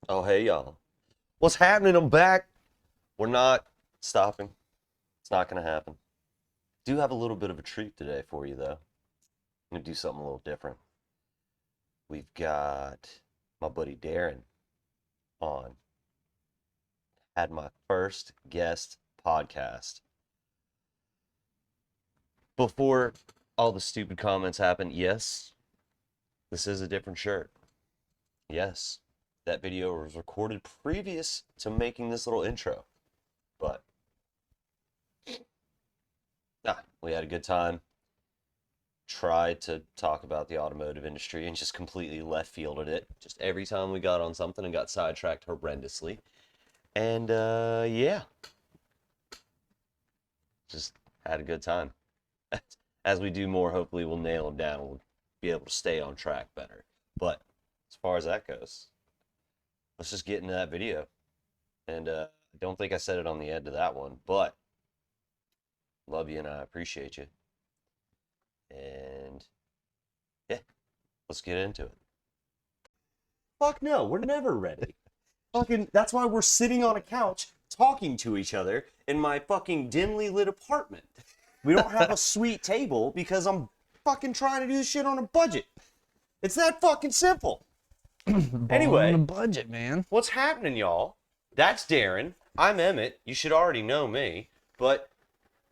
Oh, hey, y'all. What's happening? I'm back. We're not stopping. It's not going to happen. Do have a little bit of a treat today for you, though. I'm going to do something a little different. We've got my buddy Darren on. Had my first guest podcast. Before all the stupid comments happened, yes, this is a different shirt. Yes, that video was recorded previous to making this little intro. But we had a good time. Tried to talk about the automotive industry and just completely left fielded it. Just every time we got on something and got sidetracked horrendously. And yeah, just had a good time. As we do more, hopefully we'll nail them down. We'll be able to stay on track better. But as far as that goes, let's just get into that video. And I don't think I said it on the end of that one, but love you and I appreciate you. And yeah, let's get into it. Fuck no, we're never ready. Fucking, that's why we're sitting on a couch talking to each other in my fucking dimly lit apartment. We don't have a sweet table because I'm fucking trying to do this shit on a budget. It's that fucking simple. Anyway, on a budget, man. What's happening, y'all? That's Darren. I'm Emmett. You should already know me, but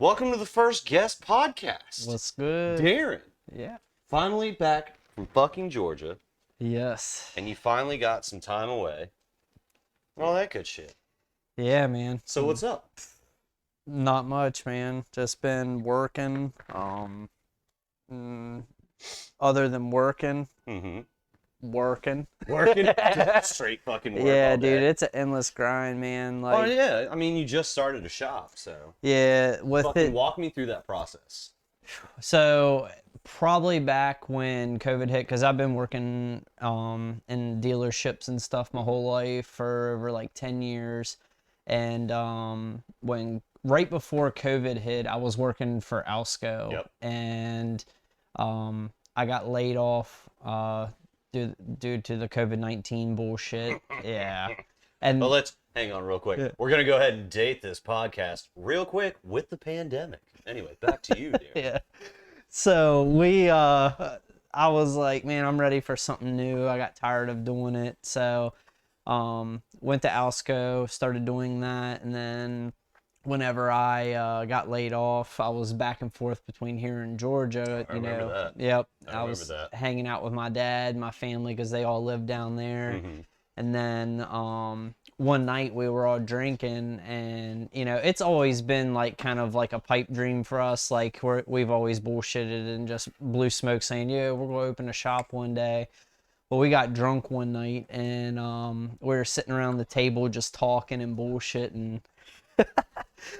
welcome to the first guest podcast. What's good? Darren. Yeah. Finally back from fucking Georgia, Yes. and you finally got some time away. All that good shit. Yeah, man. So what's up? Not much, man. Just been working. Other than working. Working? Just straight fucking work Yeah, all dude, day. it's an endless grind, man. Oh Like, yeah, I mean you just started a shop, so yeah, with fucking it. walk me through that process. So probably back when COVID hit, because I've been working in dealerships and stuff my whole life for over like 10 years. And when right before COVID hit, I was working for Alsco. Yep. And I got laid off due to the COVID-19 bullshit. Yeah. And But let's hang on real quick. Yeah. We're gonna go ahead and date this podcast real quick with the pandemic. Anyway, back to you, dear. yeah. So I was like, man, I'm ready for something new. I got tired of doing it. So went to Alsco, started doing that, and then whenever I got laid off, I was back and forth between here and Georgia. I remember that. Yep. I I remember was that. hanging out with my dad, my family, because they all lived down there. And then one night we were all drinking, and it's always been like kind of like a pipe dream for us. Like we've always bullshitted and just blew smoke saying, yeah, we're gonna open a shop one day. Well, we got drunk one night, and we were sitting around the table just talking and bullshitting.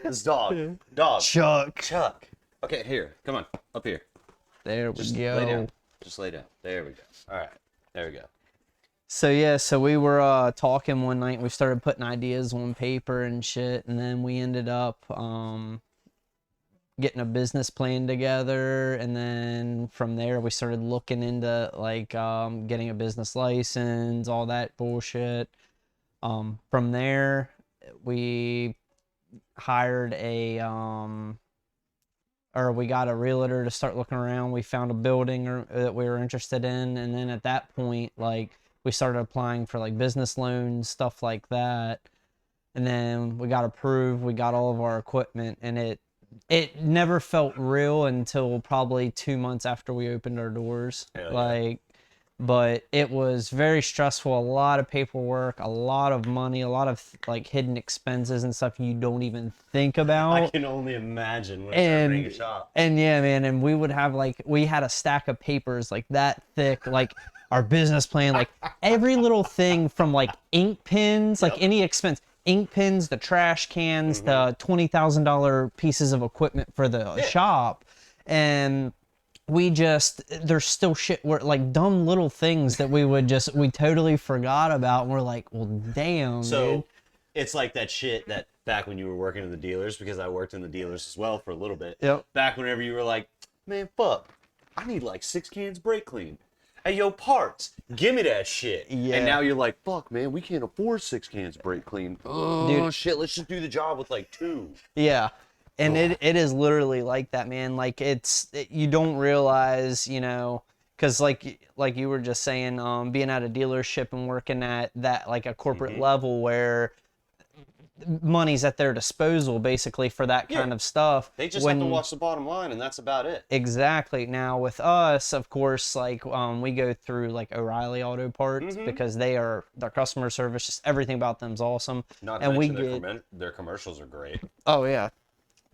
This dog. Chuck. Okay, here. Come on. Up here. There we Just go. lay down. Just lay down. There we go. All right. There we go. So yeah, so we were talking one night. We started putting ideas on paper and shit, and then we ended up getting a business plan together, and then from there we started looking into like getting a business license, all that bullshit. From there, we hired we got a realtor to start looking around. We found a building that we were interested in, and then at that point, like, we started applying for like business loans, stuff like that. And then we got approved. We got all of our equipment, and it never felt real until probably 2 months after we opened our doors. Hell yeah. Like, but it was very stressful. A lot of paperwork, a lot of money, a lot of like hidden expenses and stuff you don't even think about. I can only imagine when I start running a shop. And yeah, man, and we would have we had a stack of papers like that thick, like our business plan, like every little thing from like ink pens, like any expense, ink pens, the trash cans, the $20,000 pieces of equipment for the shop. And there's still shit where like dumb little things that we totally forgot about. And we're like, well, damn, So dude. it's like that shit that back when you were working in the dealers, because I worked in the dealers as well for a little bit. Yep. Back whenever you were like, man, fuck, I need like 6 cans brake clean. Hey, yo, parts, give me that shit. Yeah. And now you're like, fuck, man, we can't afford 6 cans brake clean. Oh, Dude. shit, let's just do the job with like 2. Yeah. And it is literally like that, man. Like you don't realize, you know, because like you were just saying, being at a dealership and working at that like a corporate level where money's at their disposal basically for that kind of stuff. They just have to watch the bottom line, and that's about it. Exactly. Now with us, of course, like we go through like O'Reilly Auto Parts because their customer service, just everything about them's awesome. Not to and mention their commercials are great. Oh yeah,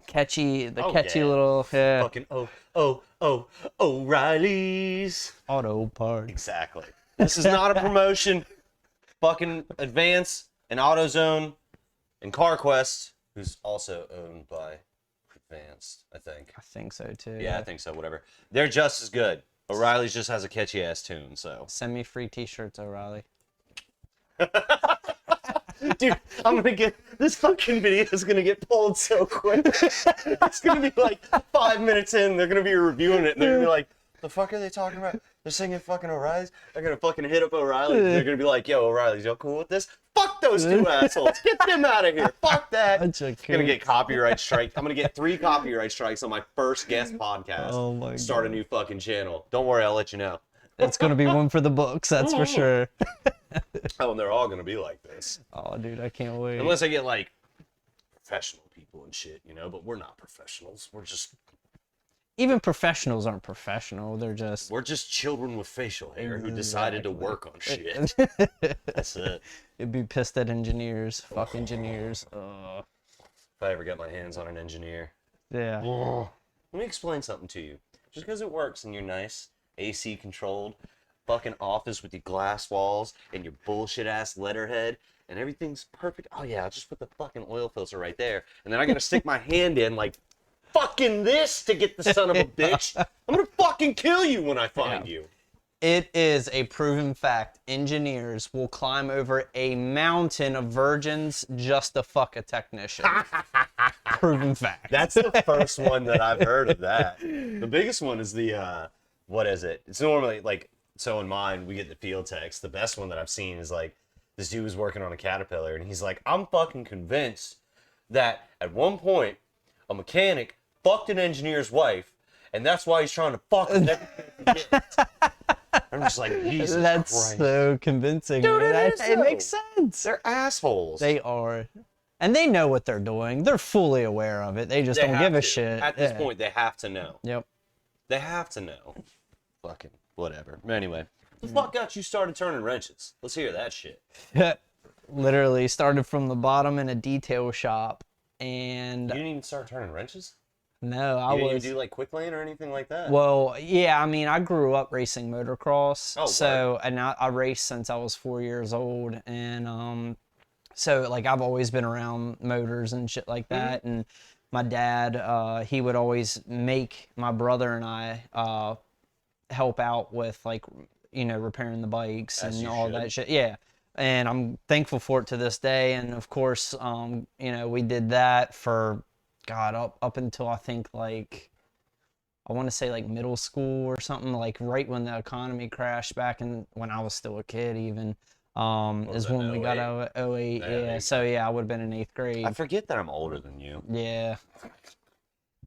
catchy yeah. little Fucking O'Reilly's auto parts. Exactly. This is not a promotion. Fucking Advance and AutoZone and CarQuest, who's also owned by Advanced, I think. I think so too. Yeah, I think so. Whatever. They're just as good. O'Reilly's just has a catchy ass tune. So send me free T-shirts, O'Reilly. Dude, I'm gonna get this fucking video is gonna get pulled so quick. It's gonna be like 5 minutes in, they're gonna be reviewing it, and they're gonna be like, "The fuck are they talking about? They're singing fucking O'Reilly's." They're gonna fucking hit up O'Reilly's. They're gonna be like, "Yo, O'Reilly's, y'all cool with this? Fuck those 2 assholes. Get them out of here. Fuck that." I'm gonna get copyright strike. I'm gonna get 3 copyright strikes on my first guest podcast. Oh my God. Start a new fucking channel. Don't worry, I'll let you know. It's gonna be one for the books, that's for sure. Oh, and they're all gonna be like this. Oh, dude, I can't wait. Unless I get like professional people and shit, you know, but we're not professionals. Even professionals aren't professional. We're just children with facial hair who decided to work on shit. That's it. It'd be pissed at engineers. Fuck engineers. If I ever get my hands on an engineer. Yeah. Let me explain something to you. Just because it works and you're nice, AC controlled, fucking office with your glass walls and your bullshit ass letterhead and everything's perfect. Oh yeah, I'll just put the fucking oil filter right there. And then I gotta stick my hand in like fucking this to get the son of a bitch. I'm gonna fucking kill you when I find you. It is a proven fact. Engineers will climb over a mountain of virgins just to fuck a technician. Proven fact. That's the first one that I've heard of that. The biggest one is the, what is it? It's normally like, so in mine, we get the field techs. The best one that I've seen is like, this dude was working on a Caterpillar and he's like, I'm fucking convinced that at one point, a mechanic fucked an engineer's wife and that's why he's trying to fuck with everything. I'm just like, Jesus That's Christ. so convincing. Dude, It makes sense. They're assholes. They are. And they know what they're doing. They're fully aware of it. They just don't give a shit. At this point, they have to know. Yep. They have to know. Fucking whatever. Anyway, the fuck got you started turning wrenches? Let's hear that shit. Literally started from the bottom in a detail shop. And You didn't even start turning wrenches? no, You I didn't was. even do like quick lane or anything like that? Well, yeah, I mean, I grew up racing motocross. Oh, so, and I raced since I was 4 years old. And so, like, I've always been around motors and shit like that. And my dad, he would always make my brother and I help out with, like, you know, repairing the bikes As and you all should. that shit. Yeah. And I'm thankful for it to this day. And of course, you know, we did that for, God, up until I think like, I want to say like middle school or something, like right when the economy crashed back and when I was still a kid even, is that, when we got out of 08. Yeah. So yeah, I would have been in 8th grade. I forget that I'm older than you. Yeah.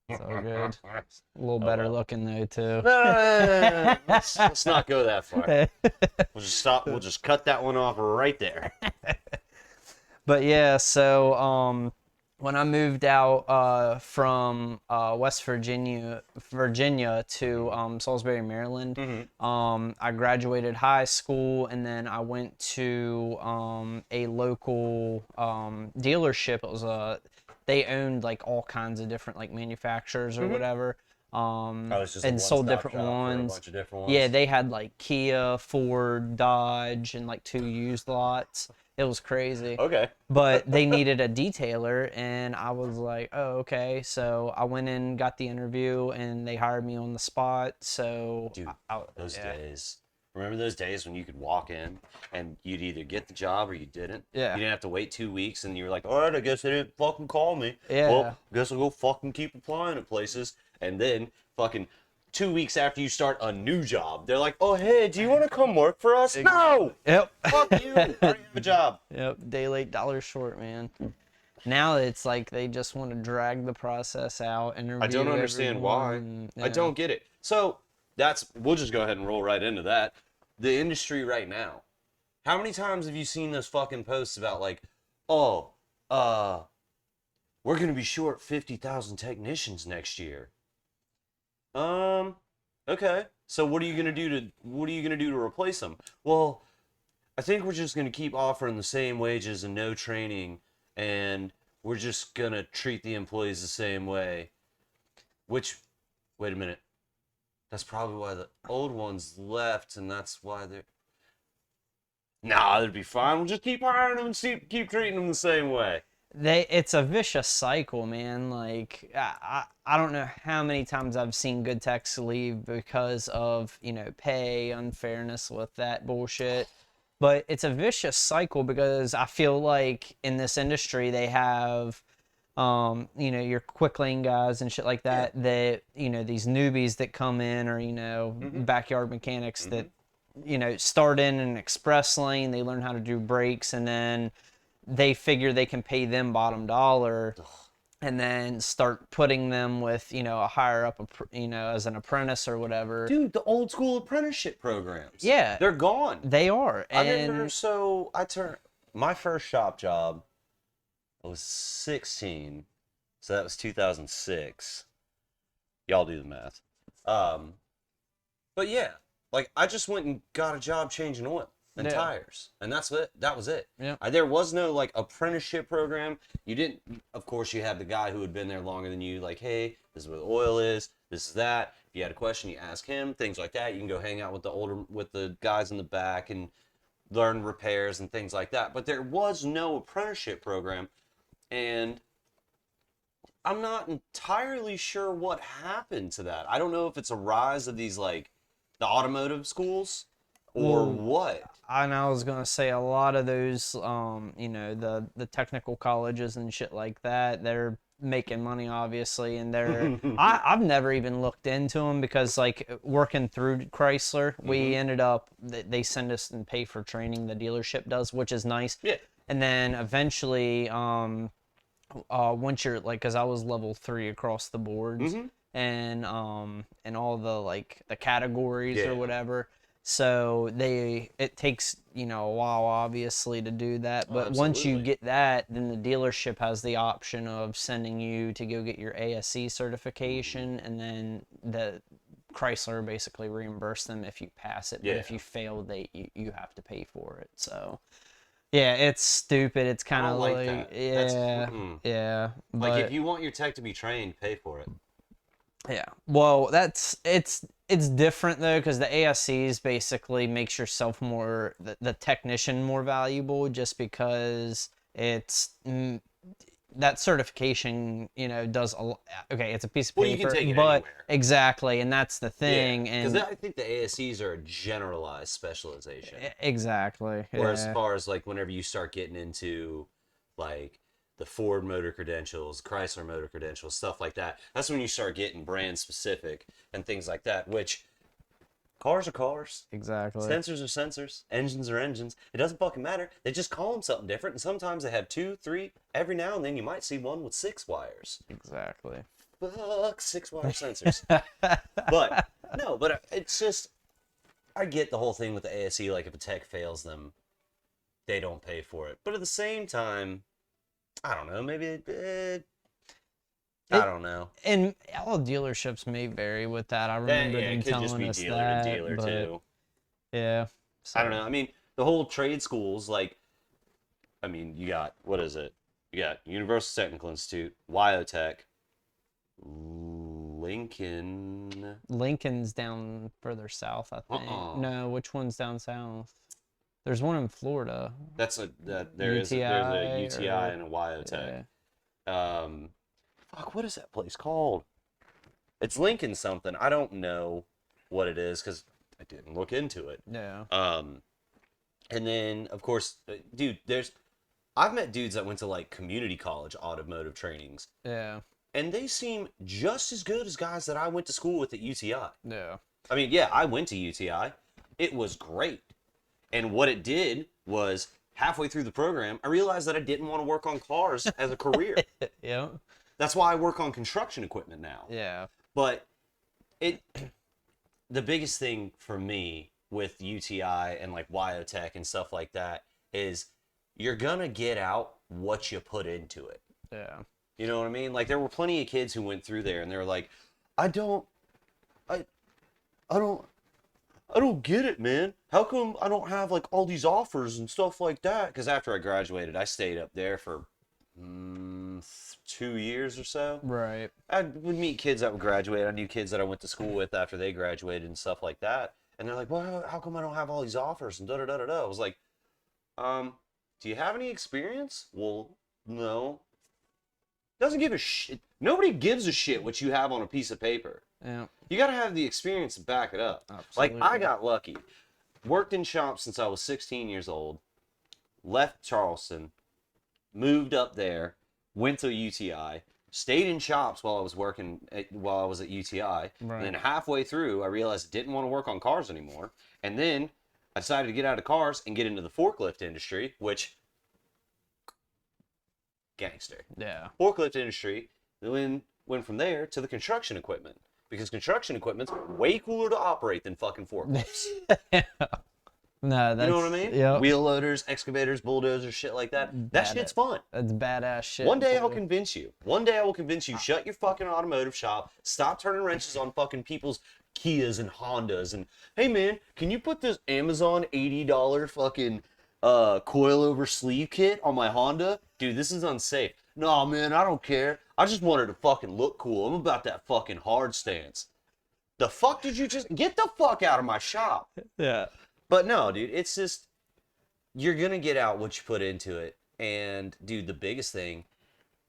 So good. A little better looking though too. No. Let's not go that far. We'll just stop. We'll just cut that one off right there. But yeah, so when I moved out from West Virginia to Salisbury, Maryland, I graduated high school and then I went to a local dealership. It was they owned like all kinds of different like manufacturers or whatever. It's just a And sold one-stop different shop for a ones. bunch of different ones. Yeah, they had like Kia, Ford, Dodge, and like 2 used lots. It was crazy. Okay. But they needed a detailer, and I was like, oh, okay. So I went in, got the interview, and they hired me on the spot. So Dude, those yeah. days. Remember those days when you could walk in and you'd either get the job or you didn't? Yeah. You didn't have to wait 2 weeks and you were like, all right, I guess they didn't fucking call me. Yeah. Well, I guess I'll go fucking keep applying at places. And then fucking 2 weeks after you start a new job. They're like, oh, hey, do you want to come work for us? No! Yep. Fuck you. I already have a job. Yep. Day late, dollar short, man. Now it's like they just want to drag the process out. I don't understand why. I don't get it. So we'll just go ahead and roll right into that. The industry right now. How many times have you seen those fucking posts about like, oh, we're gonna be short 50,000 technicians next year? Okay. So what are you gonna do to replace them? Well, I think we're just gonna keep offering the same wages and no training, and we're just gonna treat the employees the same way. Which, wait a minute. That's probably why the old ones left, and that's why they're... Nah, they'd be fine. We'll just keep hiring them and keep treating them the same way. It's a vicious cycle, man. Like I don't know how many times I've seen good techs leave because of, you know, pay, unfairness with that bullshit. But it's a vicious cycle because I feel like in this industry they have you know, your quick lane guys and shit like that, that, you know, these newbies that come in, or, you know, backyard mechanics that, you know, start in an express lane, they learn how to do brakes, and then they figure they can pay them bottom dollar and then start putting them with, you know, a higher up, you know, as an apprentice or whatever. Dude, the old school apprenticeship programs. Yeah. They're gone. They are. And My first shop job, I was 16, so that was 2006. Y'all do the math. But yeah, like I just went and got a job changing oil and tires, and that was it. Yeah. There was no like apprenticeship program. You didn't. Of course, you had the guy who had been there longer than you. Like, hey, this is where the oil is. This is that. If you had a question, you ask him. Things like that. You can go hang out with the guys in the back and learn repairs and things like that. But there was no apprenticeship program. And I'm not entirely sure what happened to that. I don't know if it's a rise of these, like, the automotive schools or what. I was going to say a lot of those, you know, the technical colleges and shit like that, they're making money, obviously, and they're... I've never even looked into them because, like, working through Chrysler, we ended up... They send us and pay for training, the dealership does, which is nice. Yeah. And then eventually... once you're like, because I was level 3 across the boards, and all the like the categories or whatever, so it takes, you know, a while obviously to do that, but once you get that, then the dealership has the option of sending you to go get your ASE certification, and then the Chrysler basically reimburse them if you pass it, but if you fail, you have to pay for it. So yeah, it's stupid. It's kind of like that. yeah. But, like, if you want your tech to be trained, pay for it. Yeah. Well, it's different though, because the ASCs basically makes yourself more the technician more valuable, just because it's that certification, you know, does a lot. Okay, it's a piece of paper, you can take it but anywhere. Exactly, and that's the thing. Because And I think the ASCs are a generalized specialization. Exactly. Whereas as far as like whenever you start getting into like the Ford motor credentials, Chrysler motor credentials, stuff like that, that's when you start getting brand specific and things like that, which cars are cars. Exactly. Sensors are sensors. Engines are engines. It doesn't fucking matter. They just call them something different, and sometimes they have 2, 3. Every now and then you might see one with 6 wires. Exactly. Fuck 6-wire sensors. But it's just, I get the whole thing with the ASE, like if a tech fails them, they don't pay for it. But at the same time, I don't know, maybe I don't know. And all dealerships may vary with that. I remember them it could just telling be us dealer that. to dealer but, too. Yeah. So. I don't know. I mean, the whole trade schools, like, I mean, you got, what is it? You got Universal Technical Institute, Wyotech, Lincoln's down further south, I think. No, which one's down south? There's one in Florida. There's a UTI and a Wyotech. Yeah. Fuck, what is that place called? It's Lincoln something. I don't know what it is because I didn't look into it. Yeah. And then of course, dude, I've met dudes that went to like community college automotive trainings. Yeah. and they seem just as good as guys that I went to school with at UTI. Yeah. I mean, yeah, I went to UTI. It was great. And what it did was halfway through the program, I realized that I didn't want to work on cars as a career. Yeah. That's why I work on construction equipment now. Yeah. But the biggest thing for me with UTI and like Wyotech and stuff like that is you're gonna get out what you put into it. Yeah. You know what I mean? Like there were plenty of kids who went through there and they were like, I don't get it, man. How come I don't have like all these offers and stuff like that? Because after I graduated, I stayed up there for 2 years or so. Right. I would meet kids that would graduate. I knew kids that I went to school with after they graduated and stuff like that. And they're like, well, how come I don't have all these offers and da-da-da-da-da? I was like, do you have any experience? Well, no. Doesn't give a shit. Nobody gives a shit what you have on a piece of paper. Yeah. You got to have the experience to back it up. Absolutely. Like, I got lucky. Worked in shops since I was 16 years old. Left Charleston. Moved up there. Went to UTI. Stayed in shops while I was at UTI. Right. And then halfway through, I realized I didn't want to work on cars anymore. And then I decided to get out of cars and get into the forklift industry, which... gangster. Yeah. Forklift industry. Then went from there to the construction equipment. Because construction equipment's way cooler to operate than fucking forklifts. No, that's... You know what I mean? Yep. Wheel loaders, excavators, bulldozers, shit like that. That shit's fun. That's badass shit. One day too. I'll convince you. One day I will convince you, shut your fucking automotive shop, stop turning wrenches on fucking people's Kias and Hondas, and, hey man, can you put this Amazon $80 fucking coilover sleeve kit on my Honda? Dude, this is unsafe. No, man, I don't care. I just wanted to fucking look cool. I'm about that fucking hard stance. The fuck did you just... Get the fuck out of my shop. Yeah. But no, dude, it's just... You're gonna get out what you put into it. And, dude, the biggest thing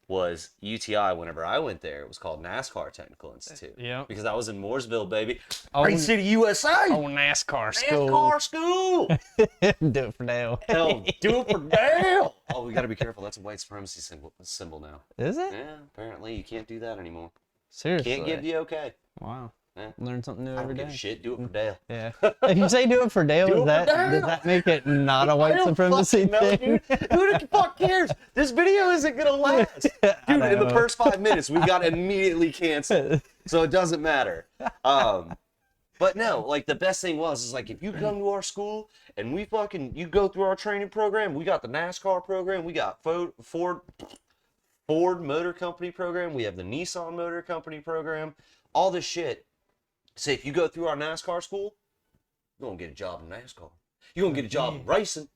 was UTI. Whenever I went there, it was called NASCAR Technical Institute. Yeah. Because I was in Mooresville, baby. Oh, Great City, USA! Oh, NASCAR school. NASCAR school! Do it for Dale. Hell, do it for Dale! Oh, we gotta be careful. That's a white supremacy symbol now. Is it? Yeah, apparently you can't do that anymore. Seriously. Can't give the okay. Wow. Yeah. Learn something new I don't every give a day. shit. Do it for Dale. Yeah. If you say do it for Dale, Do it for does Dale. that make it not a white I don't supremacy fucking know, thing? dude. Who the fuck cares? This video isn't gonna last. Dude, in the know. first 5 minutes, we got immediately canceled. So it doesn't matter. But no, like the best thing is like if you come to our school and you go through our training program, we got the NASCAR program, we got Ford Motor Company program, we have the Nissan Motor Company program, all this shit. Say if you go through our NASCAR school, you're gonna get a job in NASCAR. You're gonna get a job in racing.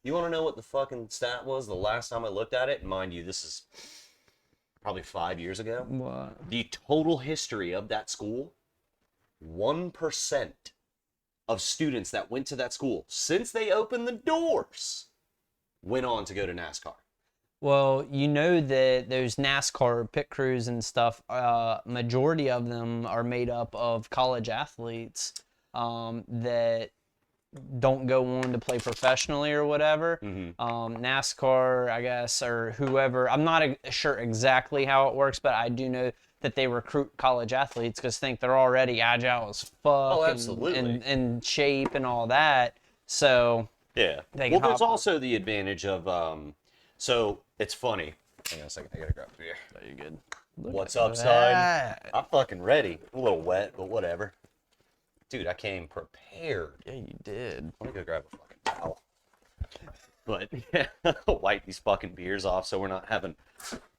You wanna know what the fucking stat was the last time I looked at it? And mind you, this is probably 5 years ago. What? The total history of that school, 1% of students that went to that school since they opened the doors went on to go to NASCAR. Well, you know that those NASCAR pit crews and stuff, majority of them are made up of college athletes that don't go on to play professionally or whatever. NASCAR, I guess, or whoever, I'm not sure exactly how it works, but I do know that they recruit college athletes because think they're already agile as fuck. Oh, absolutely. And in shape and all that. So Yeah. They Well, can there's hop on. also the advantage of, so it's funny. Hang on a second, I gotta grab a beer. are you good? What's up, son? I'm fucking ready. A little wet, but whatever. Dude, I came prepared. Yeah, you did. Let me go grab a fucking towel. But yeah, wipe these fucking beers off so we're not having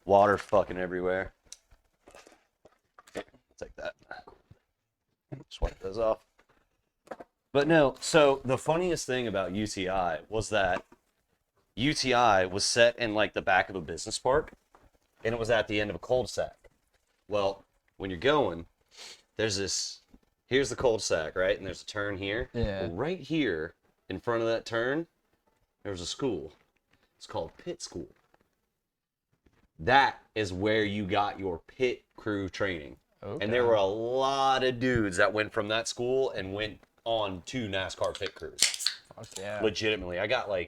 water fucking everywhere. Take that. Just wipe those off. But no, so the funniest thing about UTI was that UTI was set in like the back of a business park, and it was at the end of a cul-de-sac. Well, when you're going, here's the cul-de-sac, right? And there's a turn here. Yeah. Well, right here, in front of that turn, there's a school. It's called Pit School. That is where you got your pit crew training. Okay. And there were a lot of dudes that went from that school and went on to NASCAR pit crews. Fuck yeah. Legitimately. I got I'll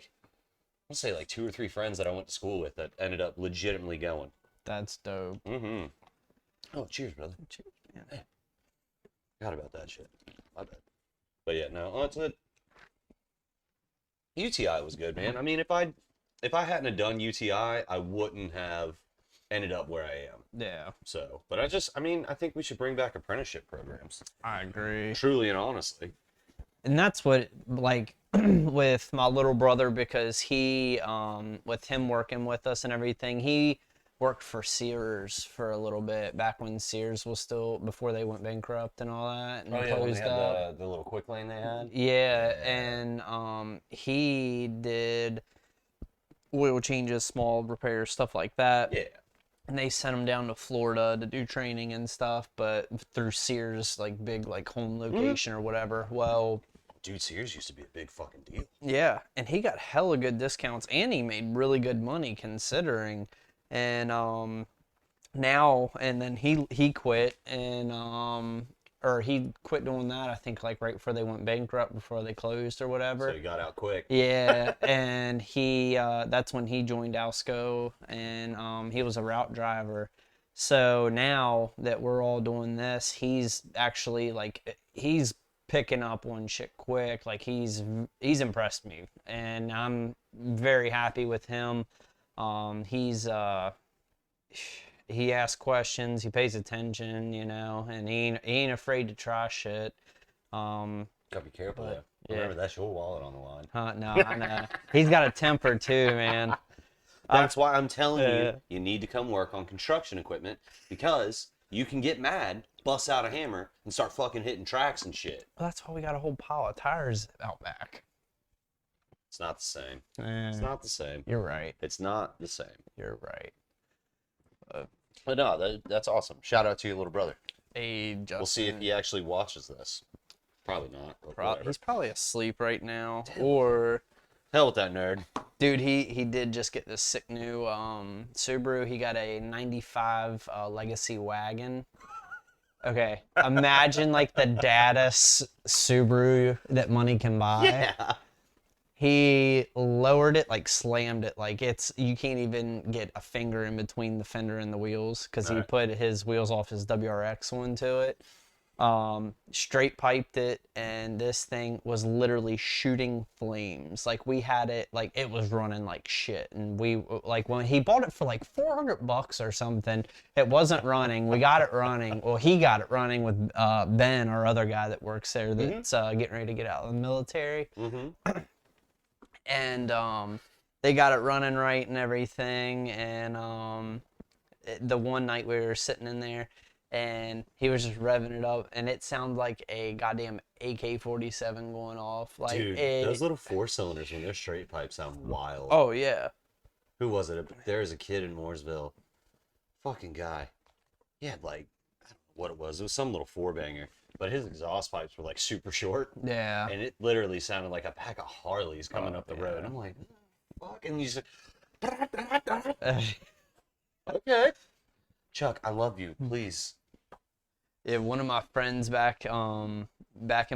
say 2 or 3 friends that I went to school with that ended up legitimately going. That's dope. Mm-hmm. Oh, cheers, brother. Cheers, man. Forgot about that shit. My bad. But yeah, no, it's a UTI was good, man. I mean, if I hadn't have done UTI, I wouldn't have ended up where I am. Yeah, So, but I mean, I think we should bring back apprenticeship programs. I agree. Truly and honestly. And that's what, like, with my little brother, because he, with him working with us and everything, he worked for Sears for a little bit back when Sears was still, before they went bankrupt and all that, and Oh yeah, when they closed had up. the little quick lane they had. Yeah, and he did oil changes, small repairs, stuff like that. Yeah. And they sent him down to Florida to do training and stuff, but through Sears, like big like home location or whatever. Well, Dude, Sears used to be a big fucking deal. yeah, and he got hella good discounts, and he made really good money considering. And now, and then he quit, and or he quit doing that, I think, like right before they went bankrupt, before they closed or whatever. So he got out quick. Yeah, and he that's when he joined Alsco, and he was a route driver. So now that we're all doing this, he's actually like he's picking up on shit quick. Like he's impressed me, and I'm very happy with him. He asks questions, he pays attention, you know, and he ain't afraid to try shit. Gotta be careful though. yeah. Remember, that's your wallet on the line. No, I know. He's got a temper too, man. That's why I'm telling Yeah. you, you need to come work on construction equipment, because you can get mad, bust out a hammer, and start fucking hitting tracks and shit. Well, that's why we got a whole pile of tires out back. It's not the same. It's not the same. You're right. It's not the same. You're right. But no, that's awesome. Shout out to your little brother. Hey, Justin. We'll see if he actually watches this. Probably not. But whatever. He's probably asleep right now. Or, Hell with that nerd. dude, he did just get this sick new Subaru. He got a 95 Legacy wagon. Okay, imagine like the daddest Subaru that money can buy. Yeah. He lowered it, like slammed it, like you can't even get a finger in between the fender and the wheels, because he Right. put his wheels off his WRX one to it. Straight piped it, and this thing was literally shooting flames. Like we had it, like it was running like shit, and we like when he bought it for like $400 or something, it wasn't running. We got it running. Well, he got it running with Ben, our other guy that works there, that's getting ready to get out of the military. Mm-hmm. And they got it running right and everything, and the one night we were sitting in there and he was just revving it up, and it sounded like a goddamn AK-47 going off. Like, Dude, those little 4-cylinders when they're straight pipe sound wild. oh yeah. Who was it? There was a kid in Mooresville. Fucking guy. He had like, I don't know what it was. It was some little 4-banger. But his exhaust pipes were like super short. Yeah. And it literally sounded like a pack of Harleys coming up the road. I'm like, fuck. And he's like, okay. Chuck, I love you. Please. Yeah, one of my friends back in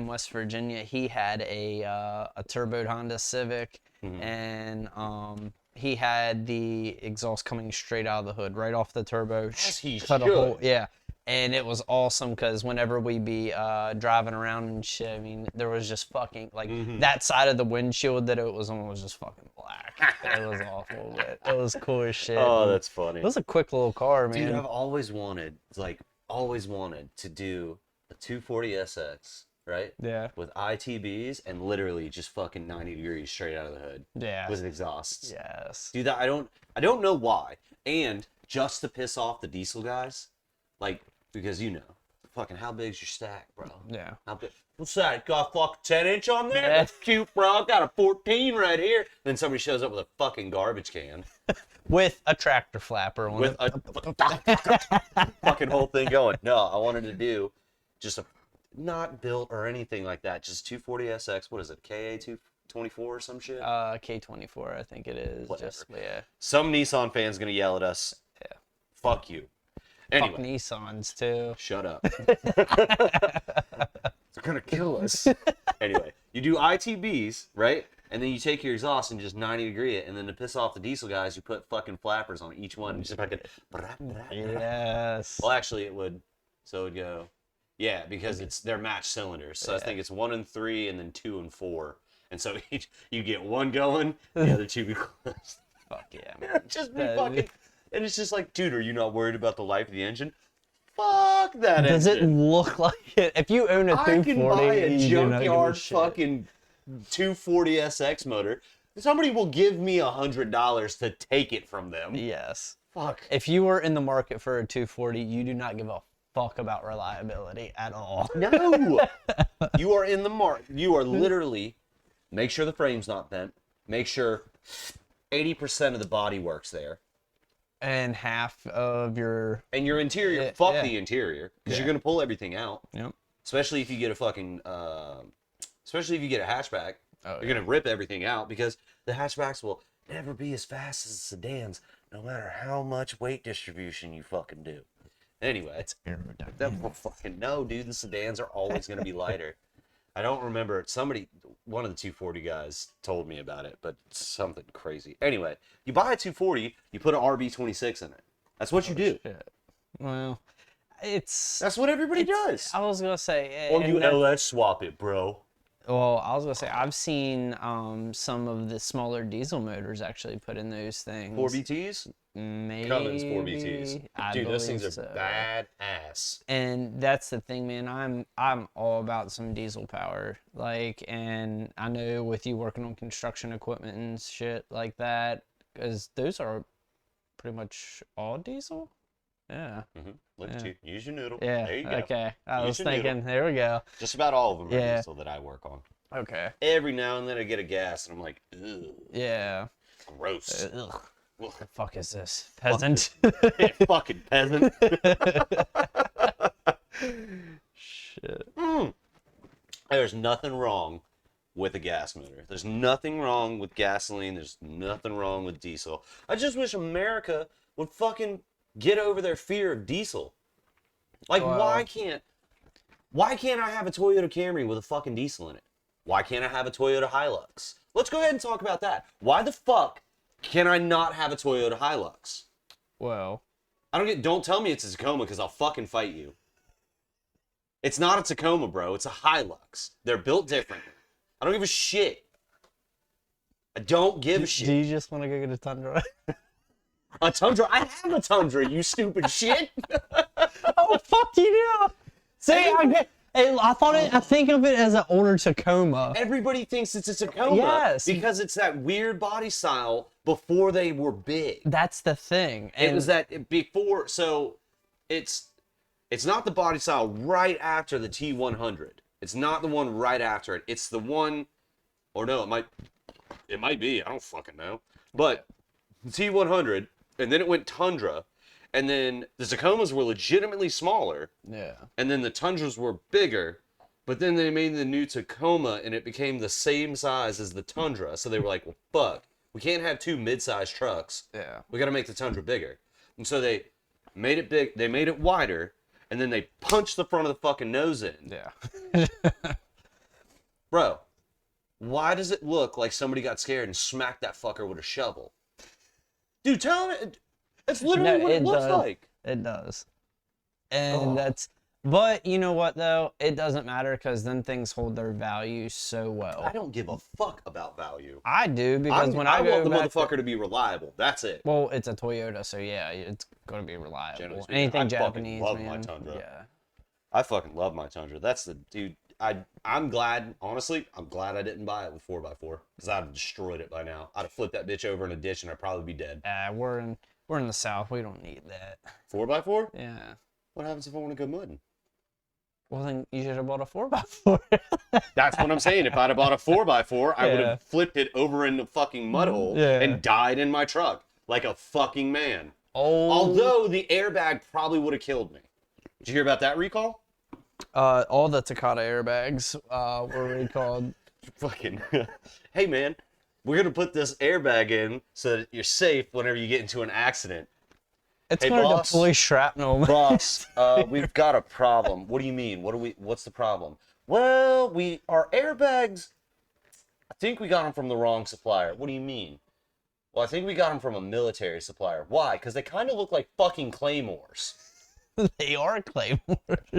West Virginia, he had a turboed Honda Civic, and he had the exhaust coming straight out of the hood, right off the turbo. As he cut a should. hole, yeah. And it was awesome because whenever we be driving around and shit, I mean, there was just fucking like that side of the windshield that it was on was just fucking black. It was awful, but it was cool as shit. Oh, that's funny. It was a quick little car, man. Dude, I've always wanted to do a 240 SX, right? Yeah. With ITBs and literally just fucking 90 degrees straight out of the hood. Yeah. With exhausts. Yes. Dude, I don't know why. And just to piss off the diesel guys, like, because fucking how big's your stack, bro? Yeah. How big? What's that? Got a fucking 10-inch on there? Yeah. That's cute, bro. I got a 14 right here. Then somebody shows up with a fucking garbage can. With a tractor flapper on With it. a fucking whole thing going. No, I wanted to do just a not built or anything like that. Just 240SX. What is it? KA 224 or some shit? K24, I think it is. Whatever. Just yeah. Some Nissan fan's gonna yell at us. Yeah. Fuck you. Fuck Anyway, Nissans too. shut up. They're gonna kill us. Anyway, you do ITBs, right? And then you take your exhaust and just 90 degree it, and then to piss off the diesel guys, you put fucking flappers on each one. And just fucking... Yes. Well, actually, it would. So it would go... Yeah, because they're matched cylinders. So I think it's 1 and 3 and then 2 and 4. And so you get one going, the other two be closed. Fuck yeah, man. Just be fucking... And it's just like, dude, are you not worried about the life of the engine? Fuck that engine. Does it look like it? If you own a 240, I can buy a you do not give a junkyard shit. fucking 240 SX motor. Somebody will give me $100 to take it from them. Yes. Fuck. If you were in the market for a 240, you do not give a fuck about reliability at all. No. You are in the market. You are literally, make sure the frame's not bent. Make sure 80% of the body works there. And half of your... And your interior, Yeah, fuck yeah. the interior. Because Yeah. you're going to pull everything out. Yep. Especially if you get a fucking, especially if you get a hatchback. Oh, You're going to rip everything out because the hatchbacks will never be as fast as the sedans, no matter how much weight distribution you fucking do. Anyway, It's aerodynamic. that fucking no, dude. The sedans are always going to be lighter. I don't remember. One of the 240 guys told me about it, but it's something crazy. Anyway, you buy a 240, you put an RB26 in it. That's what you do. Shit. Well, it's... That's what everybody does. I was going to say... Or and you that- LS swap it, bro. Well, I was going to say, I've seen some of the smaller diesel motors actually put in those things. 4BTs? Maybe. Cummins 4BTs. I Dude, those believe things are so. badass. And that's the thing, man. I'm all about some diesel power. Like, and I know with you working on construction equipment and shit like that, because those are pretty much all diesel. Yeah. Look at Yeah. you. Use your noodle. Yeah. There you go. Okay. I Use was your noodle. thinking. There we go. Just about all of them are Yeah. diesel that I work on. Okay. Every now and then I get a gas and I'm like, ugh, Yeah. gross. Ugh. Ugh. The fuck is this? Peasant. Fucking peasant. Shit. There's nothing wrong with a gas motor. There's nothing wrong with gasoline. There's nothing wrong with diesel. I just wish America would fucking get over their fear of diesel. Like, Well- why can't I have a Toyota Camry with a fucking diesel in it? Why can't I have a Toyota Hilux? Let's go ahead and talk about that. Why the fuck can I not have a Toyota Hilux? Well, Don't tell me it's a Tacoma because I'll fucking fight you. It's not a Tacoma, bro. It's a Hilux. They're built differently. I don't give a shit. I don't give a do shit. you just want to go get a Tundra? A Tundra? I have a Tundra, you stupid shit. Oh, fuck you do. See, I think of it as an older Tacoma. Everybody thinks it's a Tacoma Yes. because it's that weird body style before they were big. That's the thing. It was that before, so it's not the body style right after the T100. It's not the one right after it. It's the one, or no, it might be. I don't fucking know. But the T100, and then it went Tundra, and then the Tacomas were legitimately smaller, Yeah. and then the Tundras were bigger, but then they made the new Tacoma, and it became the same size as the Tundra. So they were like, well, fuck, we can't have two mid-sized trucks. Yeah. We got to make the Tundra bigger. And so they made it big, they made it wider, and then they punched the front of the fucking nose in. Yeah. Bro, why does it look like somebody got scared and smacked that fucker with a shovel? Dude, tell me, that's literally what it looks does. like. It does. And Oh. that's, but you know what though? It doesn't matter because then things hold their value so well. I don't give a fuck about value. I do because when I I go want the back to- motherfucker to be reliable. That's it. well, it's a Toyota, so yeah, it's going to be reliable. Generally speaking, Anything I fucking Japanese, love man. my Tundra. Yeah. I fucking love my Tundra. That's the dude. I'm glad, honestly, I'm glad I didn't buy it with 4x4 because I'd have destroyed it by now. I'd have flipped that bitch over in a ditch and I'd probably be dead. We're in the South. We don't need that. 4x4? Yeah. What happens if I want to go mudding? Well, then you should have bought a 4x4. That's what I'm saying. If I'd have bought a 4x4, I would Yeah. have flipped it over in the fucking mud hole Yeah. and died in my truck like a fucking man. Oh. Although the airbag probably would have killed me. Did you hear about that recall? All the Takata airbags were recalled. Fucking, hey man, we're gonna put this airbag in so that you're safe whenever you get into an accident. It's Hey, going to boss. deploy shrapnel. Boss, we've got a problem. What do you mean? What's the problem? Well, our airbags, I think we got them from the wrong supplier. What do you mean? Well, I think we got them from a military supplier. Why? Because they kind of look like fucking claymores. They are claymores.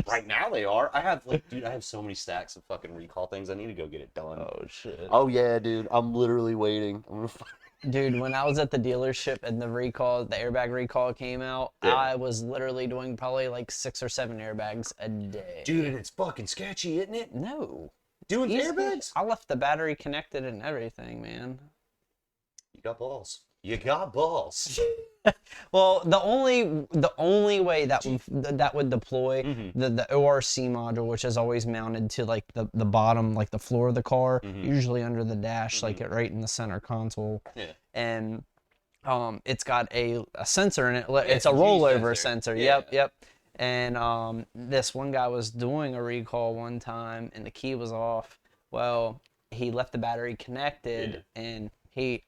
Right now they are. I have dude, I have so many stacks of fucking recall things. I need to go get it done. Oh shit. Oh yeah, dude. I'm literally waiting. Dude, when I was at the dealership and the airbag recall came out, Yeah. I was literally doing probably like 6 or 7 airbags a day. Dude, it's fucking sketchy, isn't it? No. Doing Easy. airbags? I left the battery connected and everything, man. You got balls. You got balls. Well, the only way that would deploy the ORC module, which is always mounted to like the bottom, like the floor of the car, usually under the dash, like it right in the center console. Yeah. And it's got a sensor in it. It's it's a a G rollover sensor. sensor. Yeah. Yep. And this one guy was doing a recall one time, and the key was off. Well, he left the battery connected, and he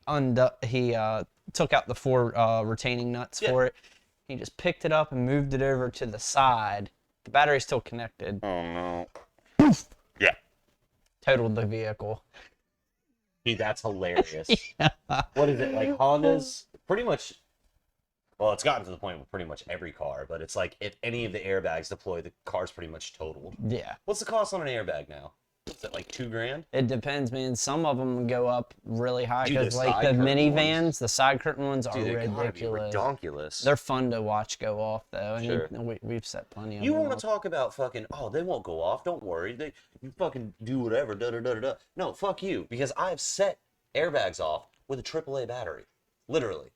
took out the 4 retaining nuts for it. He just picked it up and moved it over to the side. The battery's still connected. Oh no. Yeah. Totaled the vehicle. Dude, that's hilarious. What is it, like Hondas? Pretty much, well, it's gotten to the point with pretty much every car, but it's like if any of the airbags deploy, the car's pretty much totaled. Yeah. What's the cost on an airbag now? Is it like $2,000? It depends, man. Some of them go up really high Dude, because the like side the curtain minivans, ones. the side curtain ones are Dude, they gotta be ridiculous. redonkulous. They're fun to watch go off though. And Sure. we've set plenty of You them want up. to talk about fucking, oh, they won't go off. Don't worry. You fucking do whatever. Da da da da da. No, fuck you. Because I have set airbags off with a AAA battery. Literally.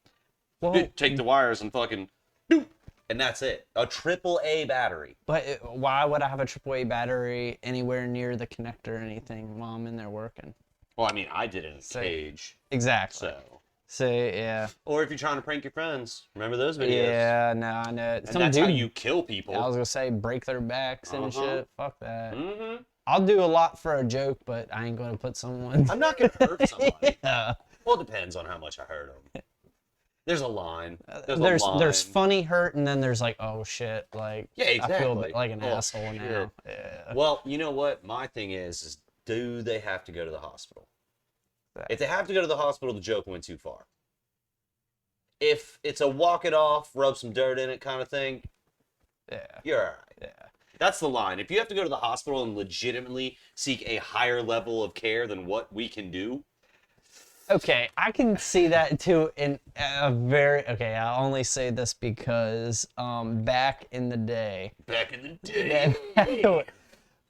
Well, Dude, take the wires and fucking doop, and that's it. A AAA battery. but why would I have a AAA battery anywhere near the connector or anything while I'm in there working? Well, I mean, I did it in a So- cage. Exactly. So yeah. Or if you're trying to prank your friends, remember those videos? Yeah, no, I know. And that's how you kill people. I was gonna say break their backs and shit. Fuck that. Mm-hmm. I'll do a lot for a joke, but I ain't gonna put someone. I'm not gonna hurt somebody. Yeah. Well, it depends on how much I hurt them. There's a line. There's funny hurt, and then there's like, oh shit, like Yeah, exactly. I feel like an Oh, asshole shit. now. Yeah. Well, you know what? My thing is do they have to go to the hospital? If they have to go to the hospital, the joke went too far. If it's a walk it off, rub some dirt in it kind of thing, Yeah. you're all right. Yeah. That's the line. If you have to go to the hospital and legitimately seek a higher level of care than what we can do, Okay, I can see that too in a very okay. I'll only say this because back in the day, back in the day,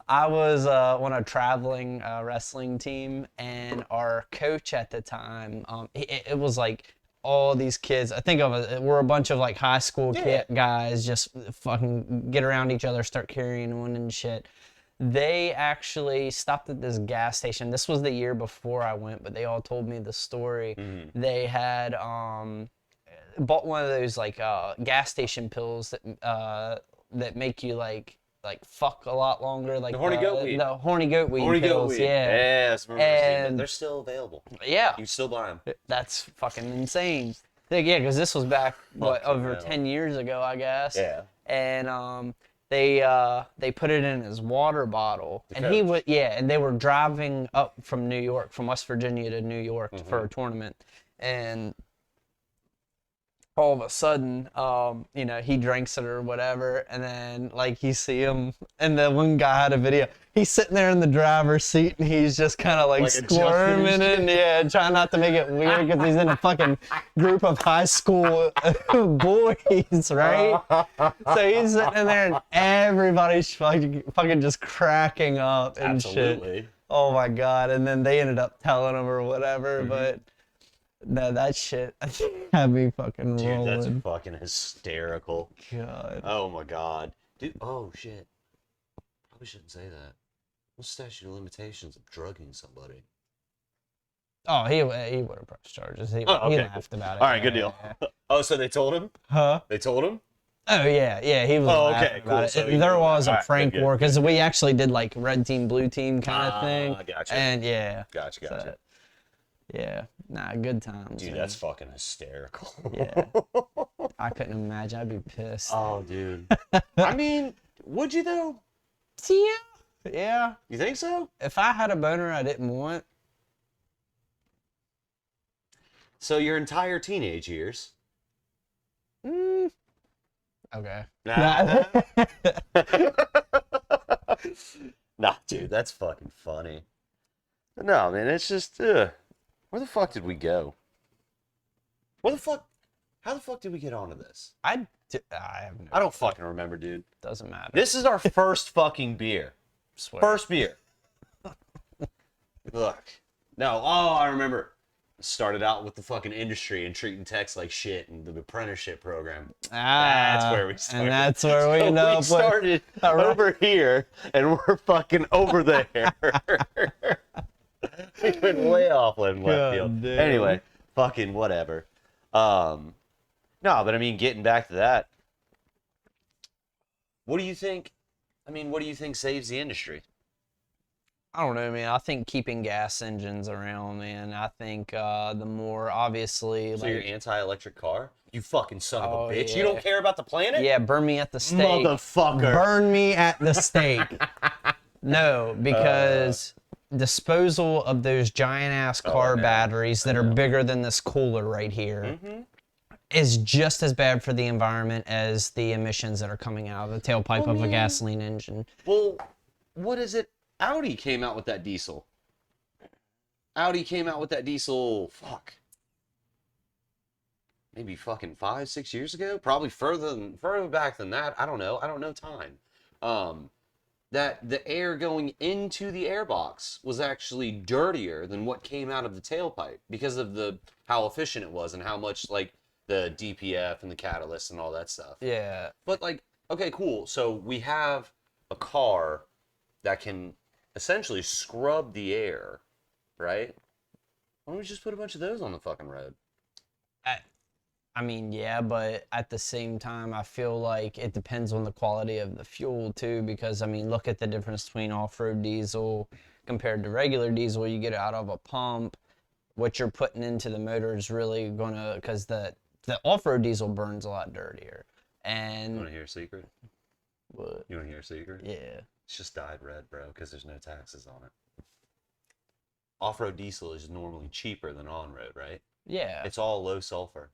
I was on a traveling wrestling team, and our coach at the time, it was like all these kids. I think of it, we're a bunch of like high school guys just fucking get around each other, start carrying one and shit. They actually stopped at this gas station. This was the year before I went, but they all told me the story. Mm-hmm. They had bought one of those like gas station pills that make you like fuck a lot longer, like The horny goat weed. The horny goat weed Horny pills. goat weed. Yeah. Yes, remember seeing that. And- They're still available. Yeah. You can still buy them. That's fucking insane. Yeah, because this was back over hell. 10 years ago, I guess. Yeah. And they put it in his water bottle, and he coach. would and they were driving up from New York, from West Virginia to New York for a tournament, and all of a sudden, he drinks it or whatever, and then like you see him, and the one guy had a video. He's sitting there in the driver's seat, and he's just kind of like adjusting squirming and and trying not to make it weird because he's in a fucking group of high school boys, right? So he's sitting in there, and everybody's fucking just cracking up and shit. Absolutely. Oh my god! And then they ended up telling him or whatever, but. No, that shit had me fucking Dude, rolling. that's fucking hysterical. God. Oh my god. Dude, oh shit. Probably shouldn't say that. What's statute of limitations of drugging somebody? Oh, he would have pressed charges. He okay, laughed about it. All right, good Yeah, deal. yeah. Oh, so they told him? Huh? They told him? Oh yeah, he was. Oh, laughing okay, about cool. it. So he There knew was that. a All right, prank good, war because we actually did like red team, blue team kind of thing. Gotcha. And yeah. Gotcha. So, yeah. Nah, good times. Dude, man. that's fucking hysterical. Yeah. I couldn't imagine. I'd be pissed. Oh, dude. I mean, would you though? Yeah. Yeah. You think so? If I had a boner I didn't want, So your entire teenage years. Okay. Nah, nah, dude, that's fucking funny. No, man, it's just, where the fuck did we go? Where the fuck, how the fuck did we get onto this? I have no. I don't fucking remember, dude. Doesn't matter. This is our first fucking beer. Swear. First beer. Look. No, oh, I remember. Started out with the fucking industry and treating techs like shit and the apprenticeship program. That's where we started. And that's where we end up. We started over here and we're fucking over there. We went way off left field. damn. Anyway, fucking whatever. No, but I mean, getting back to that. What do you think? I mean, what do you think saves the industry? I don't know, man. I think keeping gas engines around, man. I think the more obviously, So like, you're anti-electric car? You fucking son of Oh, a bitch. yeah. You don't care about the planet? yeah, burn me at the stake. Motherfucker. Burn me at the stake. No, because disposal of those giant ass car know. batteries that are bigger than this cooler right here is just as bad for the environment as the emissions that are coming out of the tailpipe of a gasoline engine. Well, what is it? Audi came out with that diesel. Fuck. Maybe fucking 5-6 years ago? Probably further back than that. I don't know. I don't know time. That the air going into the airbox was actually dirtier than what came out of the tailpipe because of how efficient it was and how much like the DPF and the catalyst and all that stuff. Yeah. But like, okay, cool. So we have a car that can essentially scrub the air, right? Why don't we just put a bunch of those on the fucking road? I mean, yeah, but at the same time, I feel like it depends on the quality of the fuel too, because I mean, look at the difference between off-road diesel compared to regular diesel you get out of a pump. What you're putting into the motor is really gonna, because the off-road diesel burns a lot dirtier. You And want to hear a secret? what? You want to hear a secret? Yeah. It's just dyed red, bro, because there's no taxes on it. Off-road diesel is normally cheaper than on-road, right? Yeah. It's all low sulfur.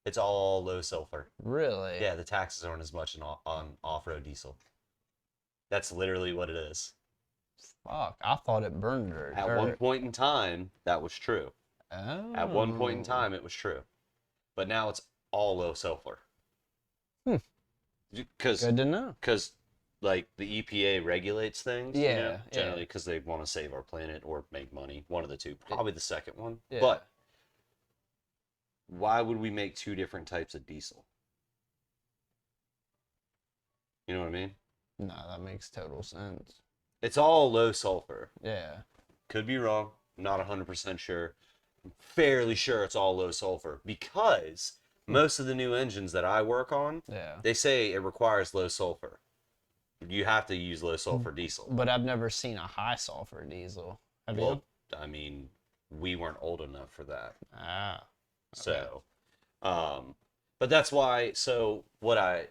It's all low sulfur. Really? Yeah, the taxes aren't as much on off-road diesel. That's literally what it is. Fuck, I thought it burned dirt. At one point in time, that was true. Oh. At one point in time, it was true. But now it's all low sulfur. Because Good to know. like the EPA regulates things, Yeah, generally because they want to save our planet or make money. One of the two, probably the second one. Yeah. But why would we make two different types of diesel? You know what I mean? No, that makes total sense. It's all low sulfur. Yeah. Could be wrong. Not 100% sure. I'm fairly sure it's all low sulfur because most of the new engines that I work on, Yeah. they say it requires low sulfur. You have to use low sulfur diesel. But I've never seen a high sulfur diesel. Have Well, I mean, we weren't old enough for that. you? Ah. So, but that's why, so what I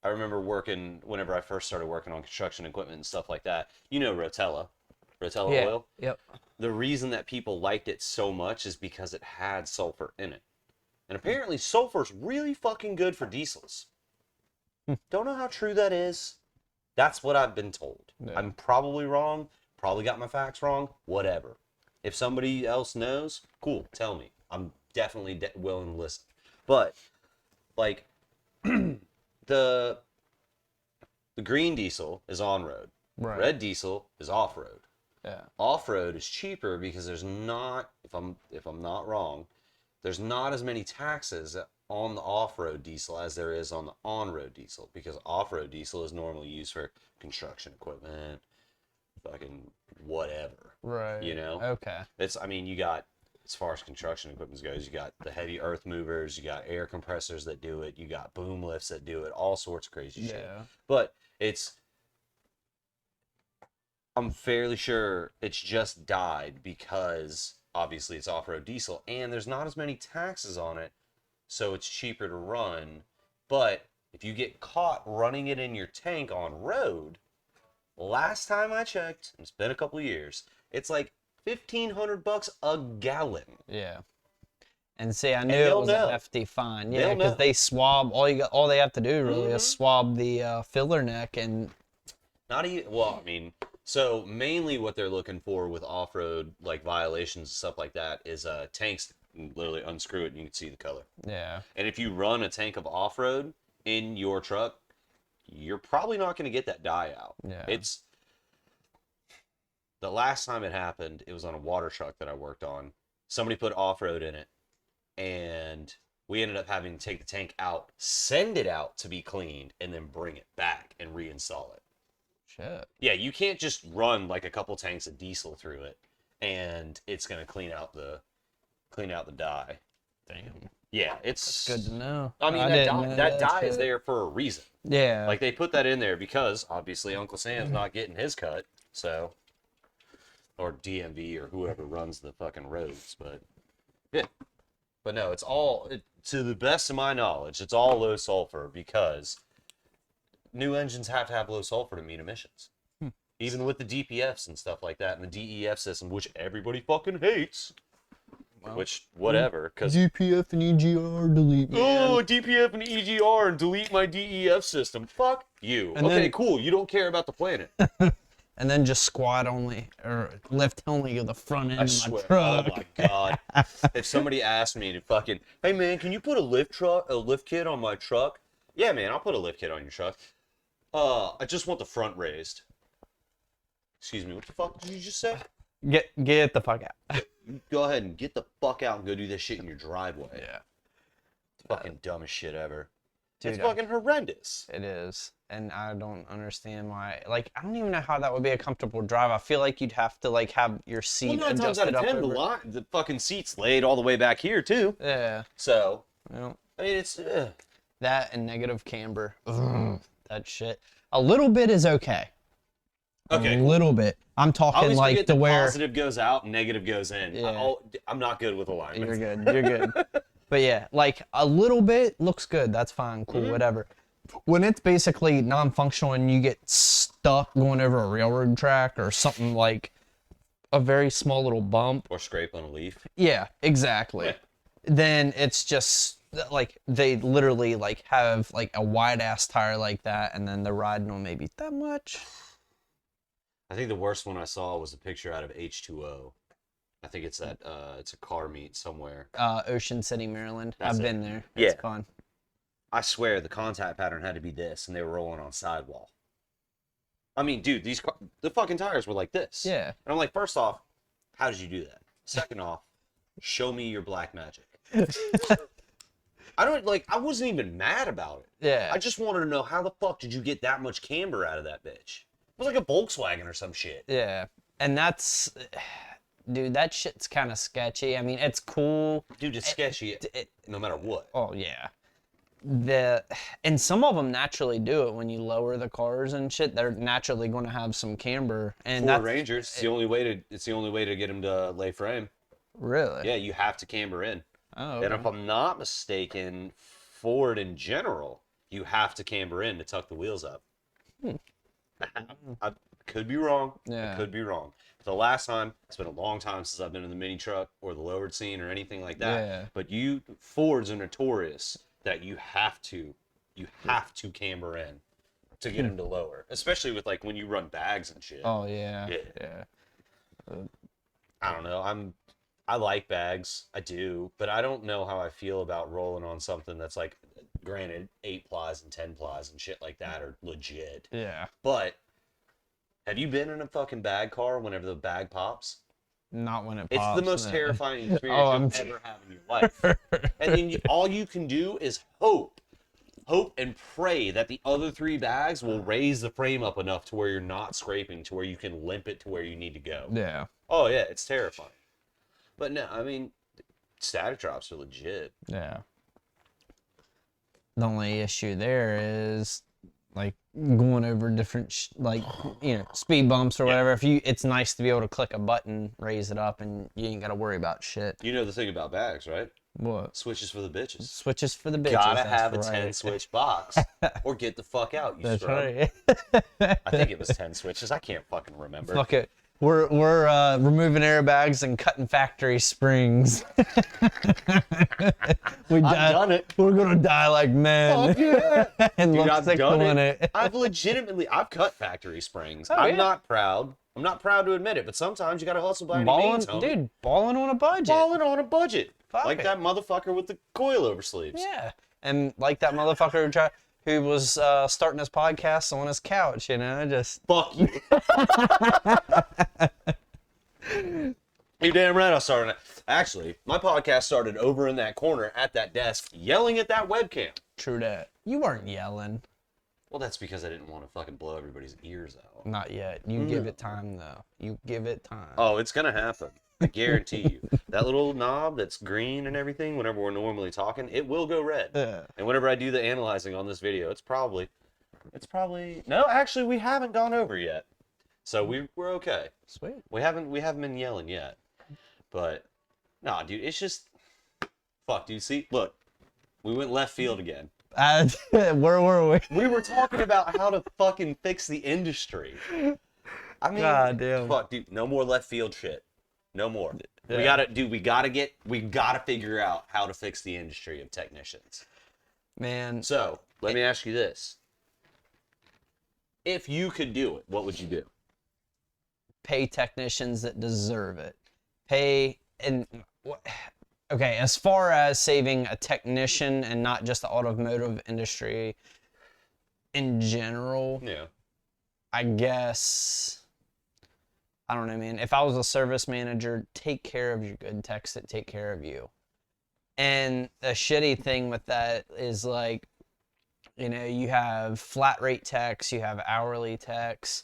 remember working, whenever I first started working on construction equipment and stuff like that, you know Rotella Yeah. oil? Yep. The reason that people liked it so much is because it had sulfur in it. And apparently sulfur's really fucking good for diesels. Don't know how true that is. That's what I've been told. Yeah. I'm probably wrong, probably got my facts wrong, whatever. If somebody else knows, cool, tell me. I'm definitely willing to listen. But like the green diesel is on road. Right. Red diesel is off road. Yeah. Off road is cheaper because there's not, if I'm not wrong, there's not as many taxes on the off road diesel as there is on the on road diesel, because off road diesel is normally used for construction equipment, fucking whatever. Right. You know? Okay. It's, I mean, you got, as far as construction equipment goes, you got the heavy earth movers, you got air compressors that do it, you got boom lifts that do it, all sorts of crazy shit. Yeah. But I'm fairly sure it's just died because obviously it's off-road diesel and there's not as many taxes on it, so it's cheaper to run. But if you get caught running it in your tank on road, last time I checked, it's been a couple of years, it's like $1,500 a gallon. Yeah. And see, I knew And it they'll was know. a hefty fine. Yeah, They'll because know. they swab. All they have to do really is swab the filler neck, and Not even, well, I mean, so mainly what they're looking for with off-road like violations and stuff like that is tanks. Literally unscrew it and you can see the color. yeah, And if you run a tank of off-road in your truck, you're probably not going to get that dye out. Yeah. It's the last time it happened, it was on a water truck that I worked on. Somebody put off-road in it, and we ended up having to take the tank out, send it out to be cleaned, and then bring it back and reinstall it. shit. Yeah, you can't just run like a couple tanks of diesel through it, and it's gonna clean out the dye. Damn. Yeah, it's Good to know. I mean, didn't know that dye is shit. there for a reason. Yeah. Like they put that in there because obviously Uncle Sam's not getting his cut, so or DMV or whoever runs the fucking roads, but yeah. But no, it's all to the best of my knowledge, it's all low sulfur because new engines have to have low sulfur to meet emissions. Even with the DPFs and stuff like that and the DEF system, which everybody fucking hates. Well, Which whatever, because DPF and EGR delete. oh, DPF and EGR and delete my DEF system. Fuck you. And okay, then- cool. You don't care about the planet. And then just squat only or lift only of the front end I of my swear. truck. Oh my god. If somebody asked me to fucking, hey man, can you put a lift kit on my truck? Yeah, man, I'll put a lift kit on your truck. I just want the front raised. Excuse me, what the fuck did you just say? Get the fuck out. Go ahead and get the fuck out and go do this shit in your driveway. Yeah. Fucking dumbest shit ever. Dude, It's fucking horrendous. It is. And I don't understand why. Like, I don't even know how that would be a comfortable drive. I feel like you'd have to, like, have your Well, seat 9 times out adjusted of up 10, over. the fucking seat's laid all the way back here too. Yeah. So, Well, I mean, it's that and negative camber. Ugh, that shit. A little bit is okay. okay. A Cool. little bit. I'm I talking always like forget to that where positive goes out and negative goes in. Yeah. I'm not good with alignment. you're good. You're good. But yeah, like a little bit looks good. That's fine. Cool. Whatever. When it's basically non-functional and you get stuck going over a railroad track or something like a very small little bump. Or scrape on a leaf. Yeah, exactly. Yeah. Then it's just like they literally like have like a wide ass tire like that, and then they're riding on maybe that much. I think the worst one I saw was a picture out of H2O. I think it's that it's a car meet somewhere. Ocean City, Maryland. That's I've it. been there. Yeah. It's fun. I swear the contact pattern had to be this, and they were rolling on sidewall. I mean, dude, the fucking tires were like this. Yeah. And I'm like, first off, how did you do that? Second off, show me your black magic. I wasn't even mad about it. Yeah. I just wanted to know how the fuck did you get that much camber out of that bitch? It was like a Volkswagen or some shit. Yeah. And that's, dude, that shit's kind of sketchy. I mean, it's cool. Dude, it's sketchy no matter what. Oh yeah. And some of them naturally do it when you lower the cars and shit. They're naturally going to have some camber, and Ford that's Rangers, it's the only way to get them to lay frame. really. Yeah, you have to camber in. Oh. And Okay. if I'm not mistaken, Ford in general, you have to camber in to tuck the wheels up. I could be wrong. Yeah. I could be wrong. But the last time, it's been a long time since I've been in the mini truck or the lowered scene or anything like that. Yeah. But Fords are notorious that you have to camber in to get them to lower, especially with like when you run bags and shit. Oh yeah. Yeah. Yeah. I don't know. I like bags. I do, but I don't know how I feel about rolling on something that's like, granted, 8 plies and 10 plies and shit like that are legit. Yeah. But have you been in a fucking bag car whenever the bag pops? Not when it It's pops. the most no. terrifying experience Oh, you'll I'm ever have in your life. And then all you can do is hope and pray that the other 3 bags will raise the frame up enough to where you're not scraping, to where you can limp it to where you need to go. Yeah. Oh yeah, it's terrifying. But no, I mean, static drops are legit. Yeah. The only issue there is like going over different speed bumps or whatever. It's nice to be able to click a button, raise it up, and you ain't got to worry about shit. You know the thing about bags, right? What? Switches for the bitches. Switches for the bitches. Gotta that's have a right. 10 switch box or get the fuck out, you That's scrub. right. I think it was 10 switches. I can't fucking remember. Fuck it. We're removing airbags and cutting factory springs. I've done it. We're gonna die like men. Fuck yeah. And Dude, look I've sick done doing it. it. I've cut factory springs. Oh, I'm yeah. not proud. I'm not proud to admit it, but sometimes you gotta hustle by any means, homie. Dude, balling on a budget. Balling on a budget. Fuck like it. that motherfucker with the coilover sleeves. Yeah, and like that motherfucker who was starting his podcast on his couch, you know, just Fuck you. You're damn right I started it. Actually, my podcast started over in that corner at that desk yelling at that webcam. true that. You weren't yelling. Well, that's because I didn't want to fucking blow everybody's ears out. Not yet. You give it time, though. You give it time. Oh, it's gonna happen. I guarantee you. That little knob that's green and everything, whenever we're normally talking, it will go red. Yeah. And whenever I do the analyzing on this video, it's probably... No, actually, we haven't gone over yet. So we're okay. Sweet. We haven't been yelling yet. But, nah, dude, it's just... Fuck, dude, see? Look. We went left field again. Where were we? We were talking about how to fucking fix the industry. I mean, God damn. fuck, dude, no more left field shit. No more. Yeah. We gotta figure out how to fix the industry of technicians. Man, So, let me ask you this. If you could do it, what would you do? pay technicians that deserve it. Okay, as far as saving a technician and not just the automotive industry in general, Yeah. I guess, I don't know, man. If I was a service manager, take care of your good techs that take care of you. And the shitty thing with that is, like, you know, you have flat rate techs, you have hourly techs.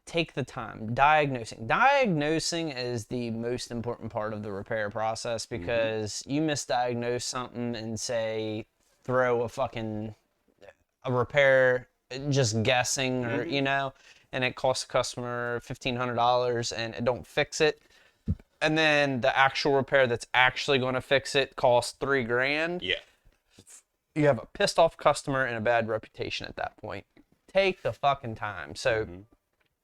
Take the time. Diagnosing is the most important part of the repair process, because you misdiagnose something and say throw a repair just guessing, or you know, and it costs the customer $1,500 and it don't fix it, and then the actual repair that's actually going to fix it costs $3,000. Yeah. You have a pissed off customer and a bad reputation at that point. Take the fucking time. So